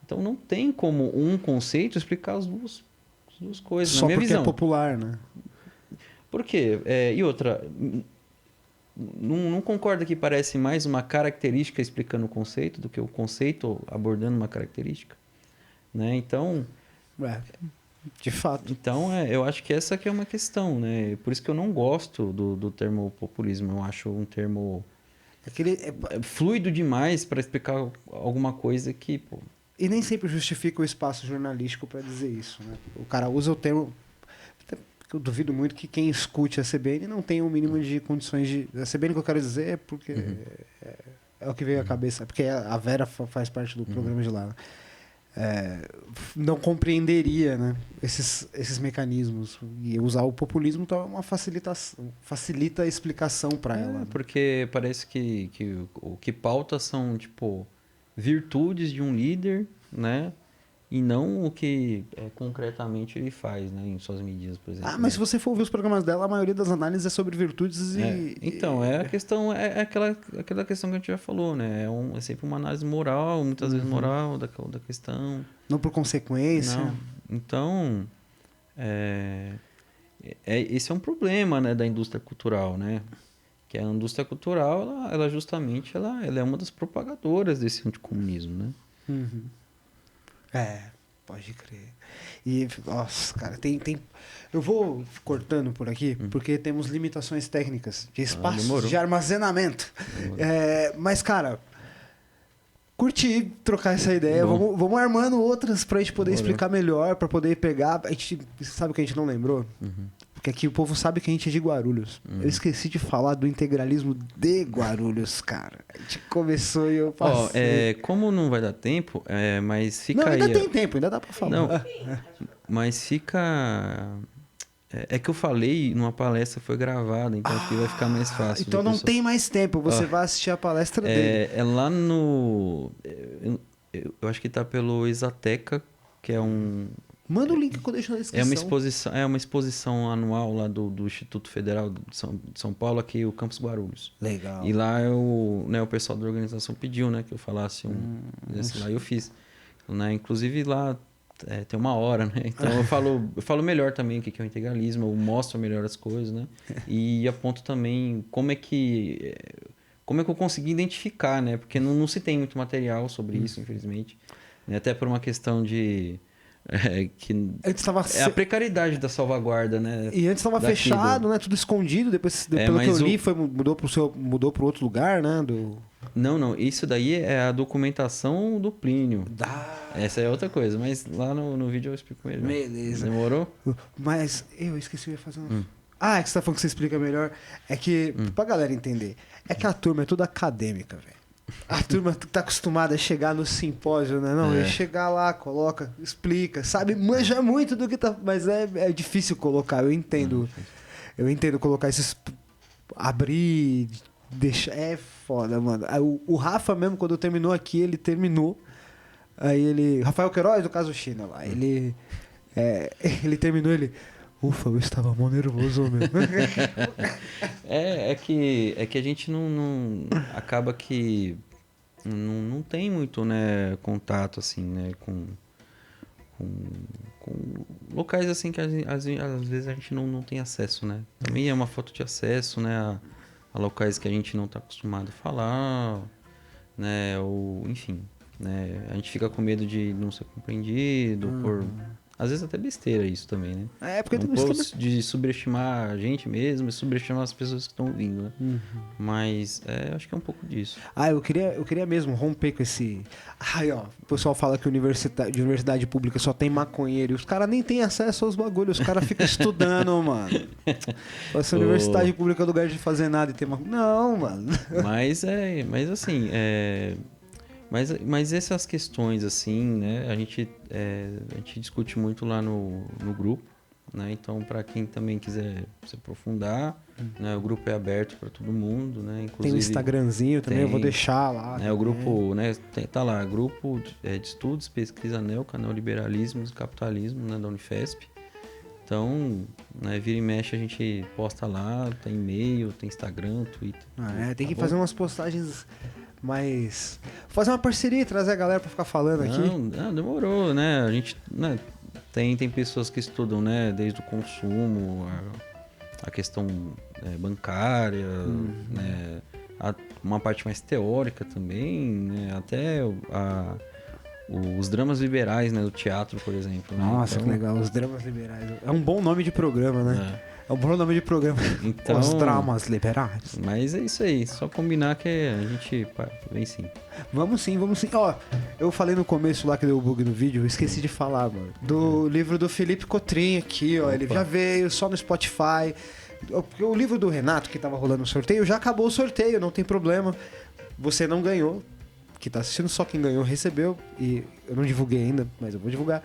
Então não tem como um conceito explicar as duas coisas, Só na minha porque visão. é popular, né? Por quê? E outra, não concorda que parece mais uma característica explicando o conceito do que o conceito abordando uma característica? Né? Então, De fato. eu acho que essa que é uma questão, né? Por isso que eu não gosto do termo populismo. Eu acho um termo fluido demais para explicar alguma coisa que... Pô, e nem sempre justifica o espaço jornalístico para dizer isso, né? O cara usa o termo... Eu duvido muito que quem escute a CBN não tenha o mínimo de condições de... A CBN que eu quero dizer é porque... É o que veio à cabeça. Porque a Vera faz parte do programa de lá, né? Não compreenderia, né, esses mecanismos, e usar o populismo então é uma facilita a explicação para ela, né? Porque parece que o que pauta são tipo virtudes de um líder, né, e não o que concretamente ele faz, né, em suas medidas, por exemplo. Mas se você for ouvir os programas dela, a maioria das análises é sobre virtudes Então, a questão, aquela questão que a gente já falou, né? É sempre uma análise moral, muitas vezes moral da questão. Não por consequência. Não. Então, esse é um problema, né, da indústria cultural, né? Que a indústria cultural, ela justamente ela é uma das propagadoras desse anticomunismo, né? Uhum. Pode crer. E, nossa, cara, eu vou cortando por aqui, porque temos limitações técnicas de espaço, de armazenamento. Mas, cara, curti trocar essa ideia. Vamos armando outras pra gente poder explicar melhor, pra poder pegar. A gente sabe o que a gente não lembrou? Porque aqui o povo sabe que a gente é de Guarulhos. Eu esqueci de falar do integralismo de Guarulhos, cara. A gente começou e eu passei. Como não vai dar tempo, mas fica não, aí... ainda tem tempo, ainda dá pra falar. Não, mas fica... É que eu falei numa palestra, foi gravada, então acho que vai ficar mais fácil. Então não tem mais tempo, você vai assistir a palestra dele. É lá no... Eu acho que tá pelo Exateca, que é um... Manda o link que eu deixo na descrição. É uma exposição anual lá do Instituto Federal de São Paulo, aqui o Campus Guarulhos. Legal. E lá o pessoal da organização pediu, né, que eu falasse lá, e eu fiz. Né? Inclusive lá tem uma hora, né? Então eu falo melhor também o que é o integralismo, eu mostro melhor as coisas, né? E aponto também como é que eu consegui identificar, né? Porque não se tem muito material sobre isso, infelizmente. Né? Até por uma questão de... a precariedade da salvaguarda, né? E antes estava fechado, né? Tudo escondido. Depois pelo que eu li, mudou para outro lugar, né? Não. Isso daí é a documentação do Plínio. Essa é outra coisa, mas lá no vídeo eu explico melhor. Beleza. Demorou? Mas eu esqueci, eu ia fazer uma... é que você tá falando que você explica melhor. É que, pra galera entender, é que a turma é toda acadêmica, velho. A turma tá acostumada a chegar no simpósio, né? Não, chegar lá, coloca, explica, sabe? Manja muito do que tá... Mas é difícil colocar, eu entendo. Eu entendo colocar esses... Abrir, deixar... É foda, mano. O Rafa mesmo, quando terminou aqui, ele terminou. Aí ele... Rafael Queiroz, do caso China lá. Ele terminou, ele... Ufa, eu estava mó nervoso mesmo. É que a gente não acaba que não tem muito, né, contato assim, né, com locais assim que às vezes a gente não tem acesso, né? Também é uma falta de acesso, né, a locais que a gente não está acostumado a falar, né, ou enfim, né, a gente fica com medo de não ser compreendido por... Às vezes até besteira isso também, né? Porque de subestimar a gente mesmo e subestimar as pessoas que estão ouvindo, né? Mas acho que é um pouco disso. Eu queria mesmo romper com esse... O pessoal fala que universidade pública só tem maconheiro. E os caras nem têm acesso aos bagulhos. Os caras ficam estudando, mano. Essa universidade pública é lugar de fazer nada e ter maconha. Não, mano. Mas assim... Mas essas questões, assim, né? A gente discute muito lá no grupo, né? Então, para quem também quiser se aprofundar, né? O grupo é aberto para todo mundo, né? Inclusive, Tem um Instagramzinho também, eu vou deixar lá. né, o grupo, né? Tá lá, grupo de estudos, pesquisa NELCA, neoliberalismo e capitalismo, né? Da Unifesp. Então, né, vira e mexe, a gente posta lá, tem e-mail, tem Instagram, Twitter. Tem que bom? fazer umas postagens mais... Fazer uma parceria, trazer a galera pra ficar falando aqui. Não, demorou, né? A gente, né, tem pessoas que estudam, né, desde o consumo, a questão bancária, né, uma parte mais teórica também, né, até os dramas liberais, né, do teatro, por exemplo. Né? Nossa, então, que legal, os dramas liberais. É um bom nome de programa, né? É um bom nome de programa. Então, Os dramas liberais. Mas é isso aí, só combinar que a gente vem sim. Vamos sim. Ó, eu falei no começo lá que deu o bug no vídeo, eu esqueci de falar, mano. Do livro do Felipe Cotrim aqui, ó. Opa. Ele já veio só no Spotify. Porque o livro do Renato, que tava rolando o sorteio, já acabou o sorteio, não tem problema. Você não ganhou. Que tá assistindo, só quem ganhou recebeu. E eu não divulguei ainda, mas eu vou divulgar.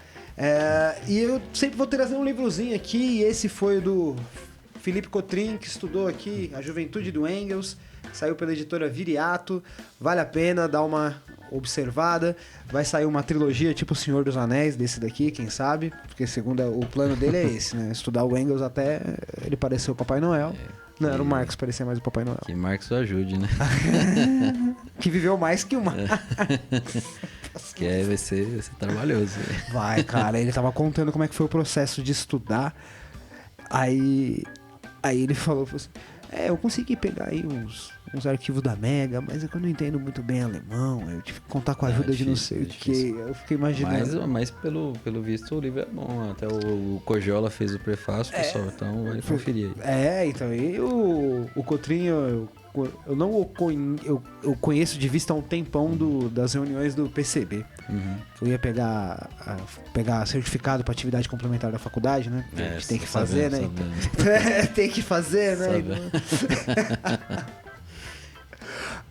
E eu sempre vou trazer um livrozinho aqui. E esse foi o do Felipe Cotrim, que estudou aqui A Juventude do Engels. Saiu pela editora Viriato. Vale a pena dar uma observada. Vai sair uma trilogia tipo O Senhor dos Anéis, desse daqui, quem sabe. Porque segundo o plano dele é esse, né? Estudar o Engels até ele parecer o Papai Noel. Não, era o Marx, parecia mais o Papai Noel. Que Marx ajude, né? Que viveu mais que o Marx. Que vai ser trabalhoso. Vai, cara. Ele tava contando como é que foi o processo de estudar. Aí ele falou assim, eu consegui pegar aí uns arquivos da Mega, mas é que eu não entendo muito bem alemão. Eu tive que contar com a ajuda de não sei o que. Eu fiquei imaginando. Mas pelo visto o livro é bom. Até o Cojola fez o prefácio, pessoal. Então vai conferir aí. Então, e o Cotrinho, eu não eu conheço de vista há um tempão das reuniões do PCB. Eu ia pegar certificado para atividade complementar da faculdade, né? A gente tem que fazer, né? Tem que fazer, né?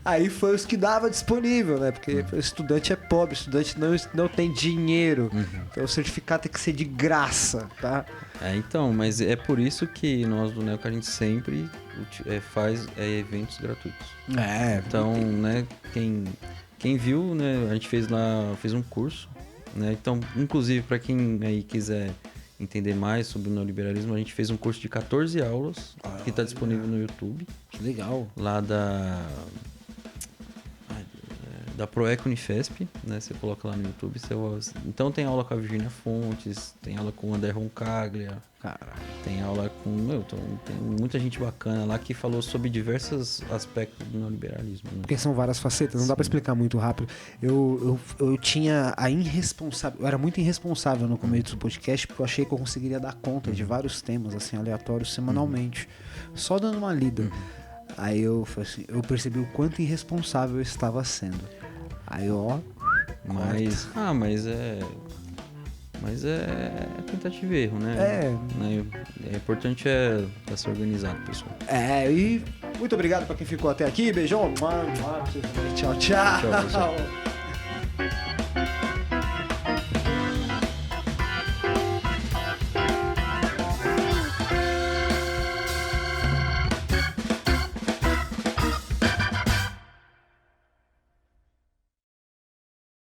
Aí foi os que dava disponível, né? Porque o estudante é pobre, o estudante não tem dinheiro. Então o certificado tem que ser de graça, tá? Então, mas é por isso que nós do NELCA a gente sempre faz eventos gratuitos. Então, né, quem viu, né, a gente fez um curso, né? Então, inclusive para quem aí quiser entender mais sobre o neoliberalismo, a gente fez um curso de 14 aulas que está disponível no YouTube. Que legal. Lá da Proec Unifesp, né? Você coloca lá no YouTube. Então tem aula com a Virginia Fontes, tem aula com o André Roncaglia, tem aula com... tem muita gente bacana lá que falou sobre diversos aspectos do neoliberalismo. Né? Porque são várias facetas, não dá pra explicar muito rápido. Eu tinha a eu era muito irresponsável no começo do podcast, porque eu achei que eu conseguiria dar conta de vários temas, assim, aleatórios, semanalmente. Só dando uma lida. Aí eu percebi o quanto irresponsável eu estava sendo. Aí, Mas é tentativa e erro, né? É importante estar se organizado, pessoal. E muito obrigado pra quem ficou até aqui. Beijão. Tchau, tchau. Tchau, pessoal.